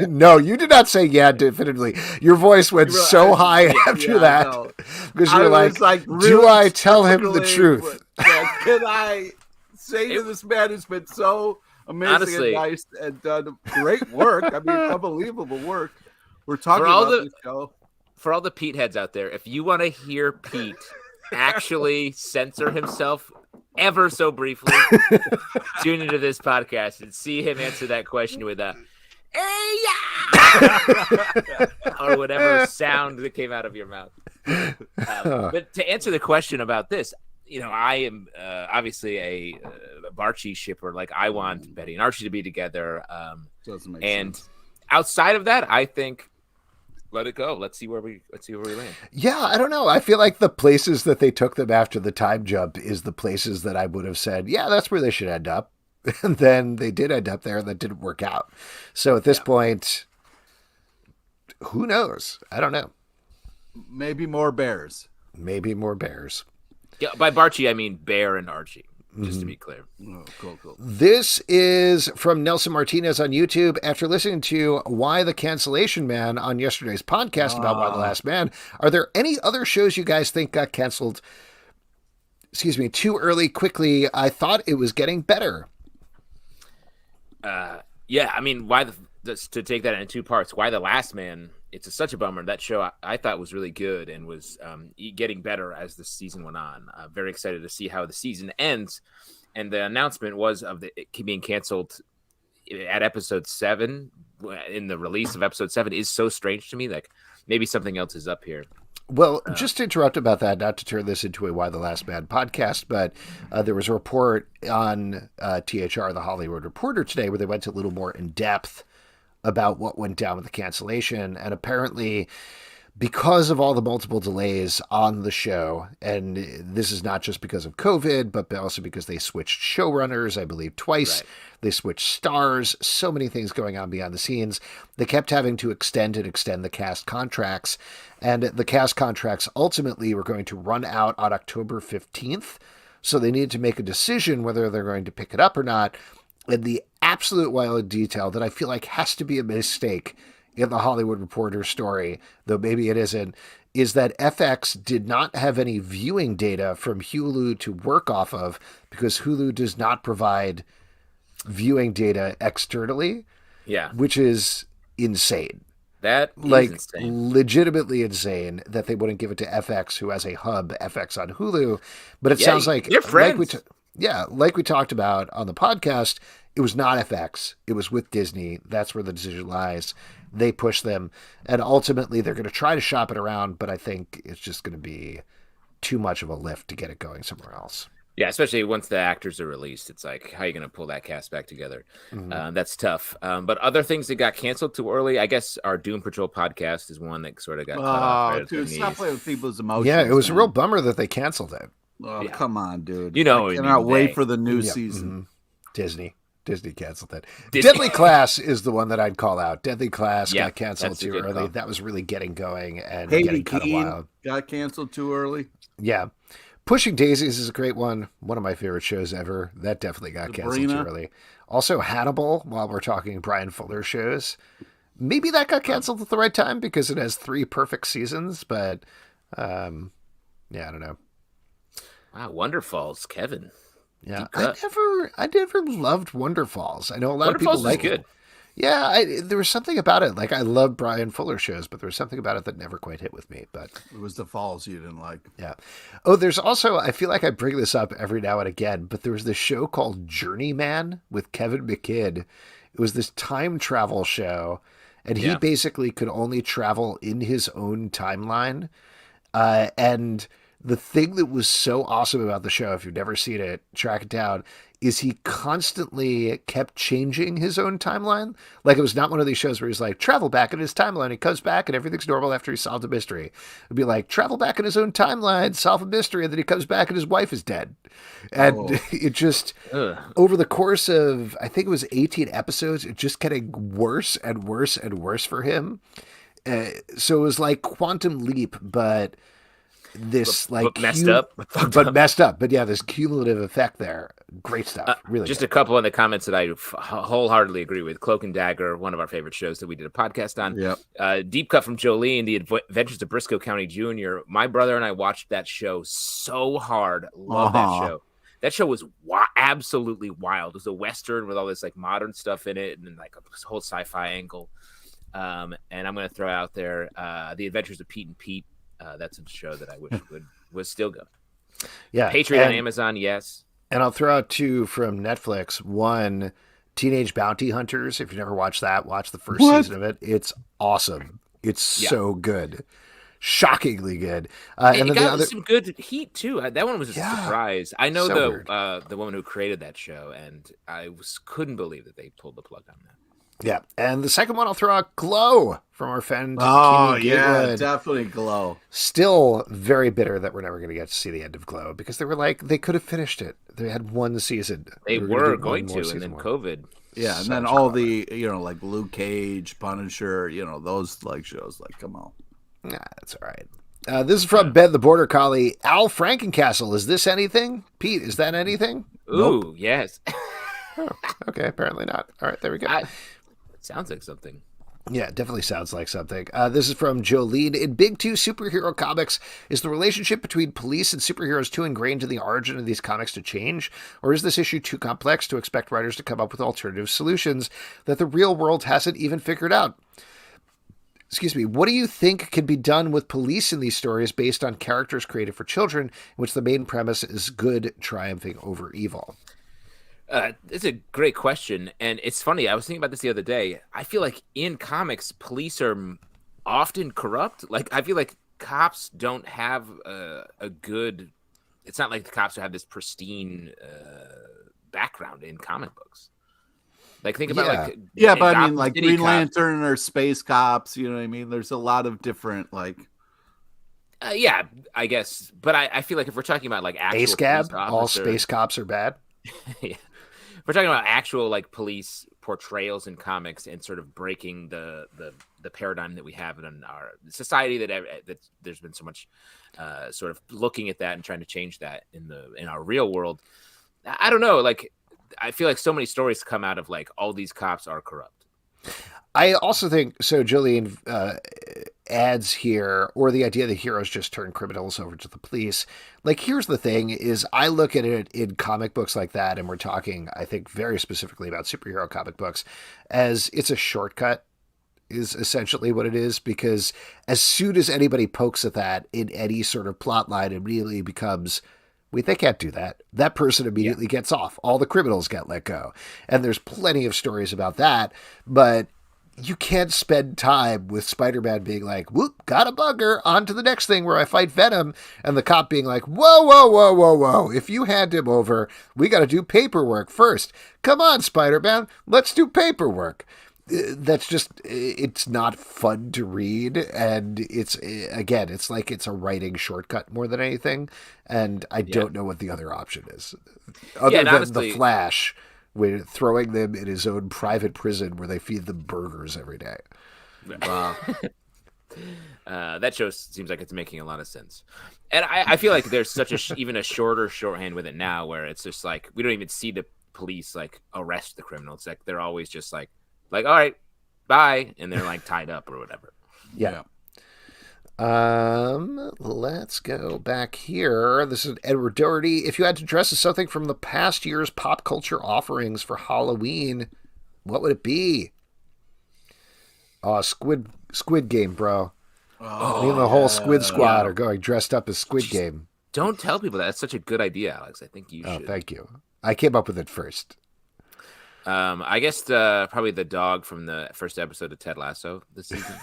No, you did not say yeah definitively. Your voice went so high after that because you're like, really, do I tell him the truth? Can I say to this man who's been so amazing honestly, and nice and done great work? I mean, unbelievable work. We're talking about this show. For all the Pete heads out there, if you want to hear Pete actually censor himself ever so briefly, tune into this podcast and see him answer that question with a "Hey, yeah!" or whatever sound that came out of your mouth. But to answer the question about this, I am obviously a Barchi shipper. Like, I want Betty and Archie to be together. Doesn't make sense. Outside of that, I think let it go. Let's see where we land. Yeah, I don't know. I feel like the places that they took them after the time jump is the places that I would have said, yeah, that's where they should end up. And then they did end up there, and that didn't work out. So at this point, who knows? I don't know. Maybe more bears. Yeah, by Barchi, I mean Bear and Archie. Just to be clear. Oh, cool. This is from Nelson Martinez on YouTube. After listening to Why the Cancellation Man on yesterday's podcast about Why the Last Man, are there any other shows you guys think got canceled? Too early, quickly. I thought it was getting better. Yeah, I mean, to take that in two parts, Why the Last Man, it's such a bummer. That show I thought was really good and was getting better as the season went on. Very excited to see how the season ends. And the announcement was of it being canceled at episode 7. In the release of episode 7 is so strange to me. Like, maybe something else is up here. Well, just to interrupt about that, not to turn this into a Why the Last Man podcast, but there was a report on THR, the Hollywood Reporter, today where they went a little more in depth about what went down with the cancellation. And apparently, because of all the multiple delays on the show, and this is not just because of COVID, but also because they switched showrunners, I believe twice. Right. They switched stars, so many things going on behind the scenes. They kept having to extend the cast contracts. And the cast contracts ultimately were going to run out on October 15th. So they needed to make a decision whether they're going to pick it up or not. And the absolute wild detail that I feel like has to be a mistake in the Hollywood Reporter story, though maybe it isn't, is that FX did not have any viewing data from Hulu to work off of because Hulu does not provide viewing data externally. Yeah. Which is insane. That is like insane. legitimately insane that they wouldn't give it to FX, who has a hub, FX on Hulu. But it Yeah, sounds like they're friends. like we talked about on the podcast, it was not FX. It was with Disney. That's where the decision lies. They push them, and ultimately they're going to try to shop it around. But I think it's just going to be too much of a lift to get it going somewhere else. Yeah, especially once the actors are released, it's like, how are you going to pull that cast back together? That's tough. But other things that got canceled too early, I guess our Doom Patrol podcast is one that sort of got cut off. Right Dude, stop playing with people's emotions. Yeah, it was man. a real bummer that they canceled it. Oh, Yeah. come on, dude. You know, I cannot wait they- for the new Yep, season. Disney canceled it. Disney- Deadly Class is the one that I'd call out. Deadly Class Yeah, got canceled that's a too good early. call. That was really getting going and Katie getting kind of Keene wild. got canceled too early. Yeah. Pushing Daisies is a great one. One of my favorite shows ever. That definitely got canceled too Sabrina. early. Also, Hannibal, while we're talking Brian Fuller shows. Maybe that got canceled at the right time because it has 3 perfect seasons, but yeah, I don't know. Wow, Wonderfalls, Kevin. Yeah, Deep I cut. never loved Wonder Falls. I know a lot of people Wonderfalls is like good. it. Yeah, there was something about it. Like I love Brian Fuller shows, but there was something about it that never quite hit with me. But It was the Falls you didn't like. yeah. Oh, there's also, I feel like I bring this up every now and again, but there was this show called Journeyman with Kevin McKidd. It was this time travel show, and he Yeah. basically could only travel in his own timeline. And the thing that was so awesome about the show, if you've never seen it, track it down, is he constantly kept changing his own timeline. Like it was not one of these shows where he's like, travel back in his timeline. He comes back and everything's normal after he solved a mystery. It'd be like, travel back in his own timeline, solve a mystery, and then he comes back and his wife is dead. And it just, Ugh. over the course of, I think it was 18 episodes, it just getting worse and worse and worse for him. So it was like Quantum Leap, but this But messed up. but messed up. But yeah, this cumulative effect there. Great stuff. Really Just good. a couple in the comments that I wholeheartedly agree with. Cloak and Dagger, one of our favorite shows that we did a podcast on. Yep. Deep cut from Jolene, The Adventures of Briscoe County Jr. My brother and I watched that show so hard. Love that show. That show was absolutely wild. It was a Western with all this like modern stuff in it and then like a whole sci-fi angle. And I'm going to throw out there The Adventures of Pete and Pete. That's a show that I wish was still going. Yeah. Patreon on Amazon, yes. And I'll throw out 2 from Netflix. One, Teenage Bounty Hunters. If you never watched that, watch the first season of it. It's awesome. It's so good. Shockingly good. And it then got the other, some good heat too. That one was a surprise. I know So weird. the woman who created that show, and I couldn't believe that they pulled the plug on that. yeah. And the second one I'll throw out, Glow from our friend. Oh, Kimi yeah, Gatewood. definitely Glow. Still very bitter that we're never going to get to see the end of Glow because they were like, they could have finished it. They had one season. They gonna were do going one more to, and then season. COVID. Yeah, and Such then a all bummer. the, like Luke Cage, Punisher, those like shows, like, come on. Nah, that's all right. This is from Ben the Border Collie. Al Frankencastle. Is this anything? Pete, is that anything? Ooh, yes. Oh, okay, apparently not. All right, there we go. It sounds like something. Yeah, it definitely sounds like something. This is from Jolene. In Big Two superhero comics, is the relationship between police and superheroes too ingrained in the origin of these comics to change? Or is this issue too complex to expect writers to come up with alternative solutions that the real world hasn't even figured out? Excuse me. What do you think can be done with police in these stories based on characters created for children, in which the main premise is good triumphing over evil? It's a great question, and it's funny. I was thinking about this the other day. I feel like in comics, police are often corrupt. Like I feel like cops don't have a good. It's not like the cops have this pristine background in comic books. Like think about like Yeah, but I Gotham mean, like City Green cops. Lantern or Space Cops, you know what I mean? There's a lot of different, like... Yeah, I guess. But I feel like if we're talking about like actual Ace Gab, police all officer- space cops are bad. Yeah. We're talking about actual like police portrayals in comics and sort of breaking the paradigm that we have in our society that there's been so much sort of looking at that and trying to change that in our real world. I don't know. Like, I feel like so many stories come out of like all these cops are corrupt. I also think so. Jillian adds here, or the idea that heroes just turn criminals over to the police. Like, here's the thing: is I look at it in comic books like that, and we're talking, I think, very specifically about superhero comic books, as it's a shortcut is essentially what it is, because as soon as anybody pokes at that in any sort of plot line, it immediately becomes, wait, they can't do that. That person immediately gets off. All the criminals get let go. And there's plenty of stories about that, but you can't spend time with Spider-Man being like, whoop, got a bugger, on to the next thing where I fight Venom, and the cop being like, whoa, whoa, whoa, whoa, whoa, if you hand him over, we got to do paperwork first. Come on, Spider-Man, let's do paperwork. That's just, it's not fun to read, and it's, again, it's like it's a writing shortcut more than anything, and I don't know what the other option is. Other than honestly, the Flash, with throwing them in his own private prison where they feed them burgers every day. Wow. That show seems like it's making a lot of sense. And I feel like there's such even a shorter shorthand with it now, where it's just like, we don't even see the police like arrest the criminal. It's like, they're always just like, all right, bye. And they're like tied up or whatever. Yeah. Let's go back here. This is Edward Doherty. If you had to dress as something from the past year's pop culture offerings for Halloween, what would it be? Oh, Squid Game, bro. Me and the whole Squid Squad are going dressed up as Squid Game. Don't tell people that. That's such a good idea, Alex. I think you should. Oh, thank you. I came up with it first. I guess probably the dog from the first episode of Ted Lasso this season.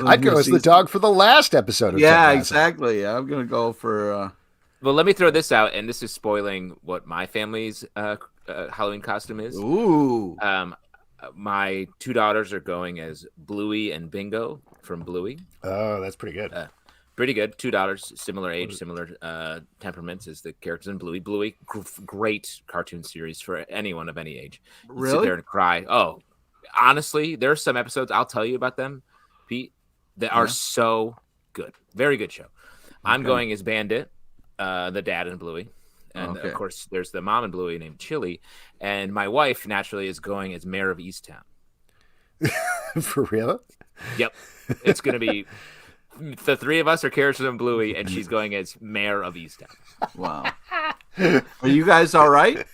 I'd go as the dog for the last episode of Ted Lasso. Exactly. I'm going to go for... Well, let me throw this out, and this is spoiling what my family's Halloween costume is. Ooh. My two daughters are going as Bluey and Bingo from Bluey. Oh, that's pretty good. Pretty good. Two daughters, similar age, similar temperaments as the characters in Bluey. Bluey, great cartoon series for anyone of any age. You really? Sit there and cry. Oh, honestly, there are some episodes, I'll tell you about them, Pete, that are so good. Very good show. Okay. I'm going as Bandit, the dad in Bluey. And, of course, there's the mom in Bluey named Chili. And my wife, naturally, is going as Mayor of Easttown. For real? Yep. It's going to be... The three of us are characters in Bluey, and she's going as Mayor of Easttown. Wow. Are you guys all right?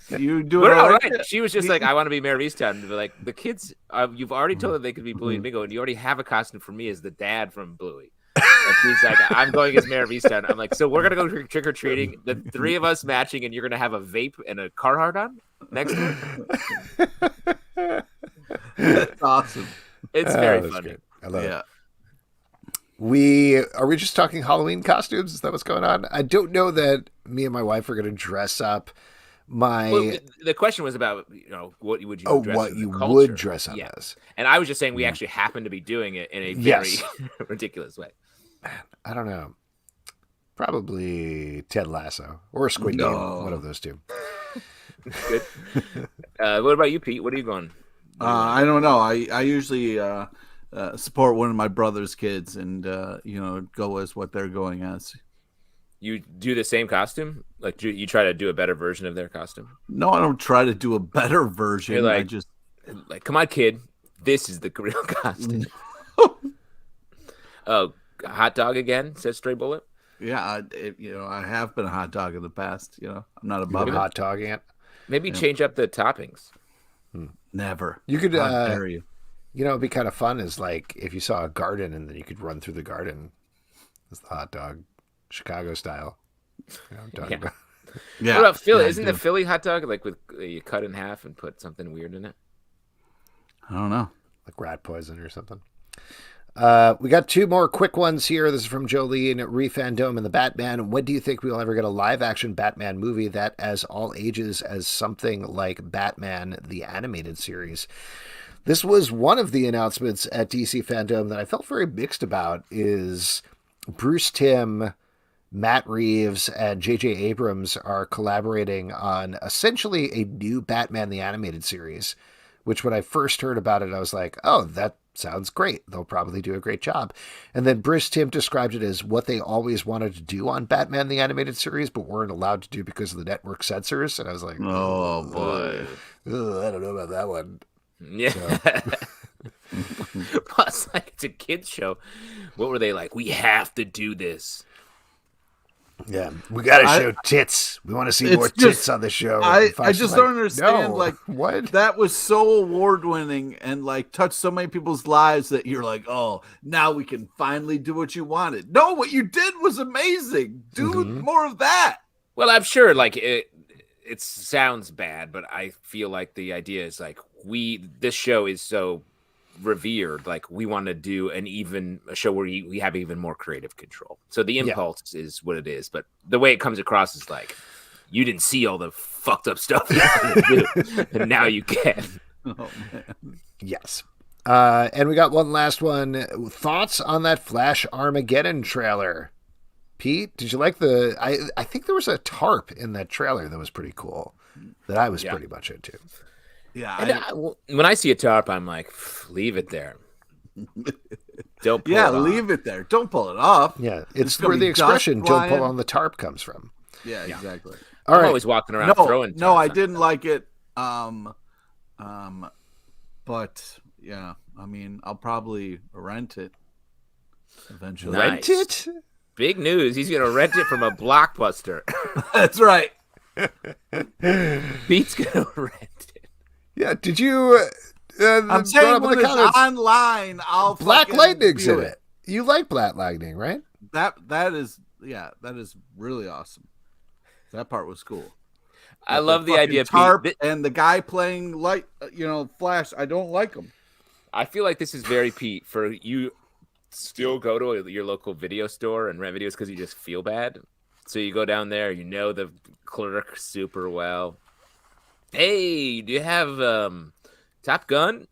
You doing We're all right? She was just like, I want to be Mayor of Easttown. And be like, the kids, you've already told them they could be Bluey and Bingo, and you already have a costume for me as the dad from Bluey. And she's like, I'm going as Mayor of Easttown. I'm like, so we're going to go trick-or-treating, the three of us matching, and you're going to have a vape and a Carhartt on next to it? That's awesome. It's very funny. Good. I love it. Are we just talking Halloween costumes? Is that what's going on? I don't know that me and my wife are going to dress up. The question was about, what would you dress what you culture. Would dress up as. And I was just saying we actually happen to be doing it in a very ridiculous way. I don't know. Probably Ted Lasso or Squid Game. One of those two. Good. What about you, Pete? What are you going? I don't know. I usually support one of my brother's kids and go as what they're going as. You do the same costume? Like you try to do a better version of their costume? No, I don't try to do a better version. You're I just come on, kid. This is the real costume. Oh, hot dog again? Says Stray Bullet. Yeah, I have been a hot dog in the past. I'm not above it. Hot dogging it. Maybe change up the toppings. Never. You could. How dare you? It'd be kind of fun is like if you saw a garden and then you could run through the garden as the hot dog, Chicago style. I'm talking about. Yeah. What about Philly? Isn't the Philly hot dog like with you cut in half and put something weird in it? I don't know. Like rat poison or something. We got two more quick ones here. This is from Jolene Refandom and the Batman. When do you think we'll ever get a live-action Batman movie that as all ages as something like Batman the Animated Series? This was one of the announcements at DC Fandom that I felt very mixed about is Bruce Timm, Matt Reeves, and J.J. Abrams are collaborating on essentially a new Batman the Animated Series, which when I first heard about it, I was like, oh, that sounds great. They'll probably do a great job. And then Bruce Timm described it as what they always wanted to do on Batman the Animated Series, but weren't allowed to do because of the network censors. And I was like, oh, boy. I don't know about that one. Yeah. Plus, it's a kid's show. What were they like? We have to do this. Yeah, we got to show tits. We want to see more tits on the show. I just don't understand. No. Like, what? That was so award winning and like touched so many people's lives that you're like, oh, now we can finally do what you wanted. No, what you did was amazing. Do more of that. Well, I'm sure like it sounds bad, but I feel like the idea is like this show is so revered, like we want to do a show where we have even more creative control. So the impulse is what it is, but the way it comes across is like you didn't see all the fucked up stuff you do, and now you can. Oh man. Yes. And we got one last one. Thoughts on that Flash Armageddon trailer? Pete, did you like I think there was a tarp in that trailer that was pretty cool that I was pretty much into. Yeah. When I see a tarp, I'm like, leave it there. Don't pull it off. Leave it there. Don't pull it off. Yeah, it's where the expression "don't pull on the tarp" comes from. Yeah, exactly. All right. I'm always walking around throwing. No, I didn't like it. But yeah, I mean, I'll probably rent it eventually. Nice. Rent it? Big news. He's going to rent it from a Blockbuster. That's right. Pete's going to rent it. Yeah, did you... I'm saying when it's online, I'll Black Lightning's in it. it. You like Black Lightning, right? That is really awesome. That part was cool. I love the idea of tarp and the guy playing Flash. I don't like him. I feel like this is very Pete for you. Still go to your local video store and rent videos because you just feel bad. So you go down there, you know the clerk super well. Hey, do you have Top Gun?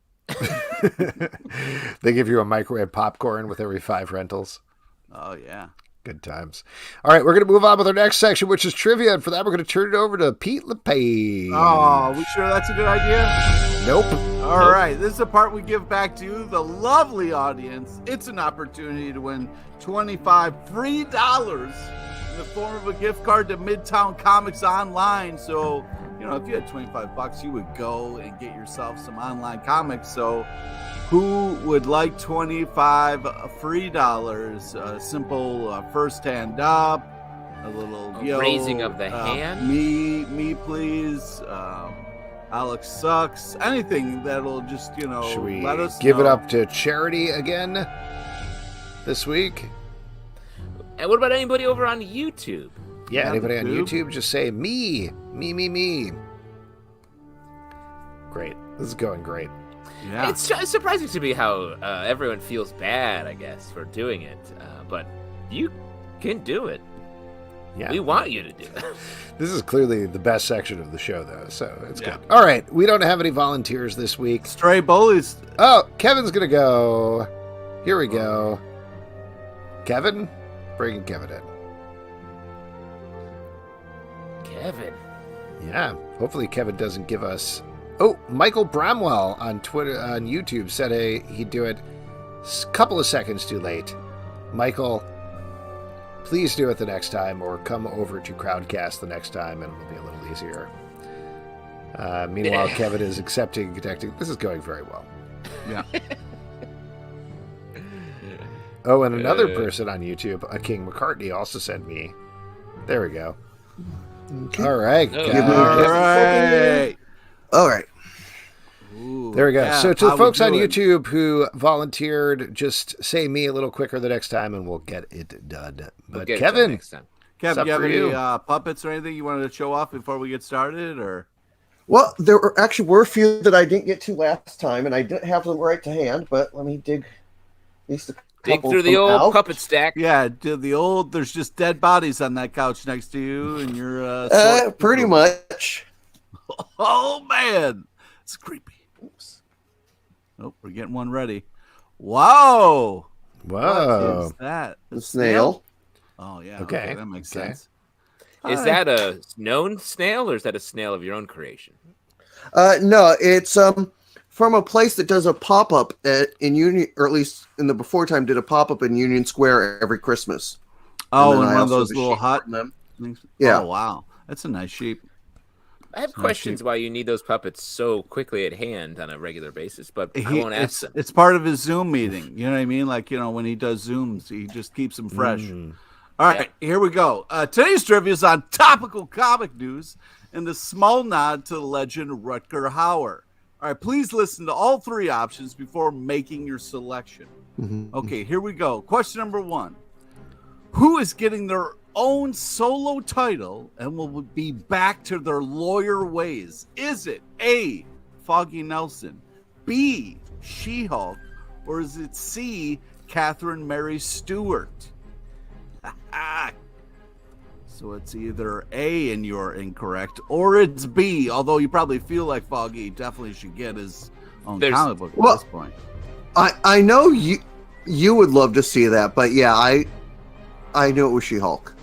They give you a microwave popcorn with every 5 rentals. Oh yeah. Good times. All right, we're going to move on with our next section, which is trivia. And for that, we're going to turn it over to Pete LePage. Oh, we sure that's a good idea? Nope. All right, this is the part we give back to you, the lovely audience. It's an opportunity to win $25 free in the form of a gift card to Midtown Comics Online. So, if you had $25, you would go and get yourself some online comics. So, who would like $25 free? A simple first hand up, a little raising of the hand. Me, please. Alex sucks. Anything that'll just Should we let us give know. it up to charity again this week? And what about anybody over on YouTube? Yeah, anybody on YouTube, just say me. Great. This is going great. Yeah. It's surprising to me how everyone feels bad, I guess, for doing it. But you can do it. Yeah. We want you to do it. This is clearly the best section of the show, though, so it's good. All right, we don't have any volunteers this week. Stray Bullies. Oh, Kevin's going to go. Here we go. Kevin? Bringing Kevin in. Kevin. Yeah, hopefully Kevin doesn't give us... Oh, Michael Bramwell on YouTube said he'd do it a couple of seconds too late. Michael, please do it the next time, or come over to Crowdcast the next time, and it'll be a little easier. Meanwhile, Kevin is accepting and connecting. This is going very well. Yeah. Oh, and another person on YouTube, a King McCartney, also sent me. There we go. Okay. All right. All right. Ooh, there we go. Yeah, so to the folks on YouTube who volunteered, just say me a little quicker the next time and we'll get it done. But Kevin, next time. Kevin, do you have any puppets or anything you wanted to show off before we get started? Or Well, there were a few that I didn't get to last time, and I didn't have them right to hand, but let me dig at least a Dig couple through the from old out. puppet stack. yeah, there's just dead bodies on that couch next to you, and you're Pretty much. Oh man, it's creepy. Oops. Oh, we're getting one ready. Whoa. whoa. What is that? The snail. Oh yeah. Okay, That makes okay. sense. Is that a known snail or is that a snail of your own creation? No, it's from a place that does a pop-up in Union, or at least in the before time, did a pop-up in Union Square every Christmas. Oh, And and then I one of also those have a little sheep hut from them. things. Yeah. Oh wow, that's a nice sheep. I have questions why you need those puppets so quickly at hand on a regular basis, but I won't ask them. It's part of his Zoom meeting. You know what I mean? Like when he does Zooms, he just keeps them fresh. All right, here we go. Today's trivia is on topical comic news and the small nod to the legend Rutger Hauer. All right, please listen to all three options before making your selection. Okay, here we go. Question number 1. Who is getting their own solo title and will be back to their lawyer ways? Is it A, Foggy Nelson, B, She-Hulk, or is it C, Catherine Mary Stewart? So it's either A and you're incorrect, or it's B, although you probably feel like Foggy definitely should get his own comic book at this point. I know you would love to see that, but yeah, I knew it was She-Hulk.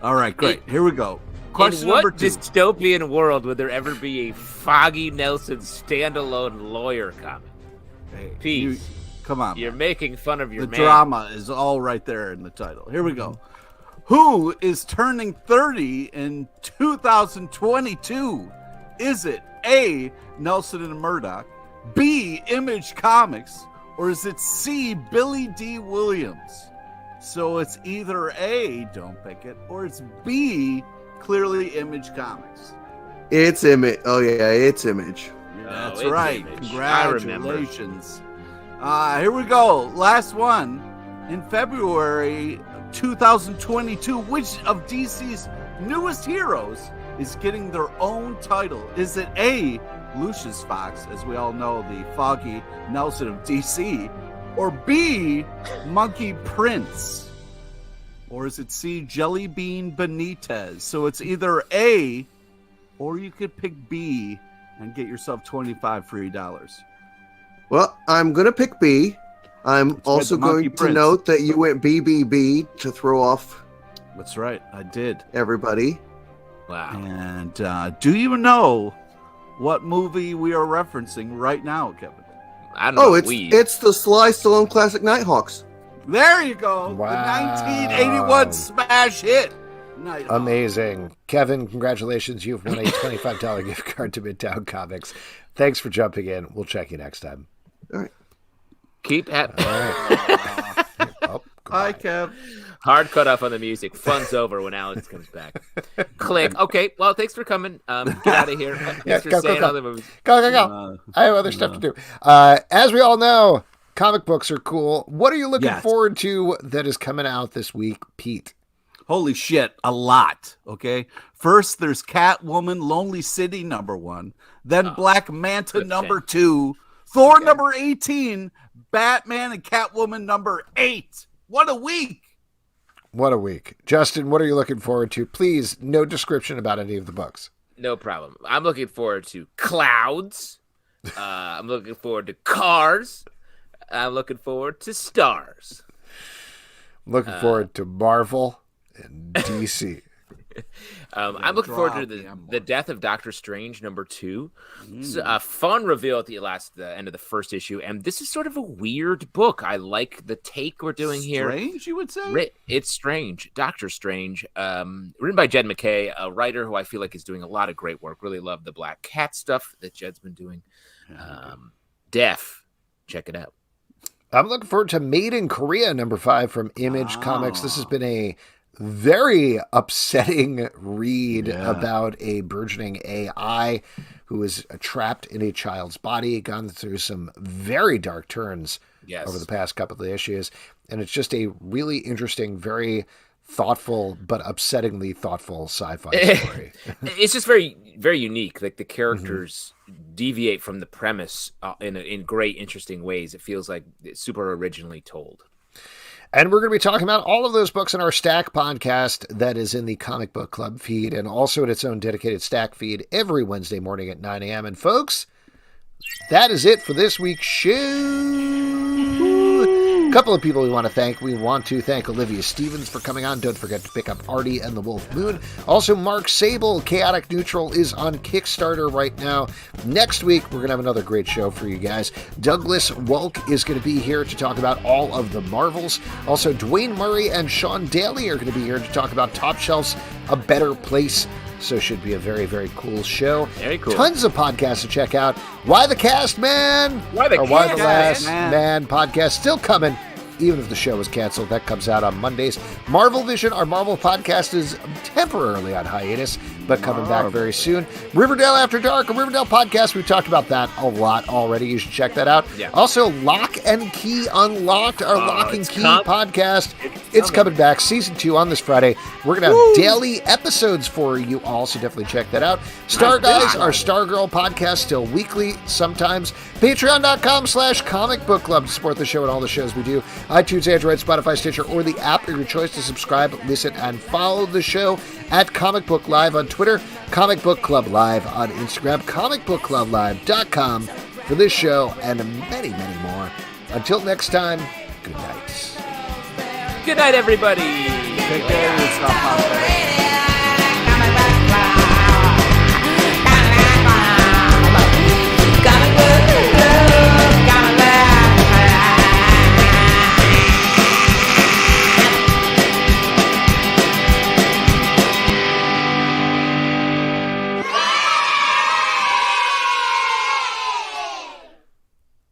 All right, great. Here we go. Question number 2. In what dystopian world would there ever be a Foggy Nelson standalone lawyer comic? Hey, Peace. Come on. You're making fun of your The man. drama is all right there in the title. Here we go. Who is turning 30 in 2022? Is it A, Nelson and Murdoch, B, Image Comics, or is it C, Billy D. Williams? So it's either A, don't pick it, or it's B, clearly Image Comics. It's Image. Oh yeah, it's Image. That's it's right. Image. Congratulations. Here we go. Last one. In February 2022, which of DC's newest heroes is getting their own title? Is it A, Lucius Fox, as we all know, the Foggy Nelson of DC, or B, Monkey Prince, or is it C, Jelly Bean Benitez? So it's either A, or you could pick B and get yourself $25 free dollars. Well, I'm gonna pick B. I'm also Monkey going to Prince. note that you went BBB to throw off That's right, I did. everybody. Wow. And do you know what movie we are referencing right now, Kevin? I don't know. It's the Sly Stallone classic Nighthawks. There you go. Wow. The 1981 smash hit. Nighthawk. Amazing. Kevin, congratulations. You've won a $25 gift card to Midtown Comics. Thanks for jumping in. We'll check you next time. All right. Keep at All right. Oh, Hi, goodbye. Kev. hard cut off on the music. Fun's over when Alex comes back. Click. Okay. Well, thanks for coming. Get out of here. Thanks Yeah, for go, saying go. other movies. Go. I have other stuff to do. As we all know, comic books are cool. What are you looking Yes. forward to that is coming out this week, Pete? Holy shit, a lot. Okay. First, there's Catwoman, Lonely City #1. Then Black Manta good #2. Thor #18. Batman and Catwoman #8. What a week. What a week. Justin, what are you looking forward to? Please, no description about any of the books. No problem. I'm looking forward to clouds. I'm looking forward to cars. I'm looking forward to stars. I'm looking forward to Marvel and DC. I'm looking forward to drop the death of Doctor Strange #2. It's a fun reveal at the end of the first issue, and this is sort of a weird book. I like the take we're doing here. Strange, you would say? It's strange. Doctor Strange, written by Jed MacKay, a writer who I feel like is doing a lot of great work. Really love the Black Cat stuff that Jed's been doing. Def, check it out. I'm looking forward to Made in Korea #5 from Image Comics. This has been a very upsetting read about a burgeoning AI who is trapped in a child's body, gone through some very dark turns over the past couple of issues. And it's just a really interesting, very thoughtful, but upsettingly thoughtful sci-fi story. It's just very, very unique. Like the characters deviate from the premise in great, interesting ways. It feels like it's super originally told. And we're going to be talking about all of those books in our Stack podcast that is in the Comic Book Club feed and also in its own dedicated Stack feed every Wednesday morning at 9 a.m. And folks, that is it for this week's show. A couple of people we want to thank. We want to thank Olivia Stephens for coming on. Don't forget to pick up Artie and the Wolf Moon. Also, Mark Sable, Chaotic Neutral, is on Kickstarter right now. Next week, we're going to have another great show for you guys. Douglas Welk is going to be here to talk about all of the Marvels. Also, Dwayne Murray and Sean Daly are going to be here to talk about Top Shelf's A Better Place. So should be a very, very cool show. Very cool. Tons of podcasts to check out. Why the Cast Man? Why the Or Why the Cast Last Man? Man podcast still coming. even if the show is canceled. That comes out on Mondays. Marvel Vision, our Marvel podcast, is temporarily on hiatus, but coming back very soon. Riverdale After Dark, a Riverdale podcast. We've talked about that a lot already. You should check that out. Yeah. Also, Lock and Key Unlocked, our Lock and Key podcast. It's coming back. Season 2 on this Friday. We're going to have daily episodes for you all, so definitely check that out. Star Guys, our Stargirl podcast, still weekly sometimes. Patreon.com/Comic Book Club to support the show and all the shows we do. iTunes, Android, Spotify, Stitcher, or the app of your choice to subscribe, listen, and follow the show at Comic Book Live on Twitter, Comic Book Club Live on Instagram, comicbookclublive.com for this show and many, many more. Until next time, good night. Good night, everybody. Take care of yourself out there.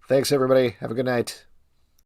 Thanks, everybody. Have a good night.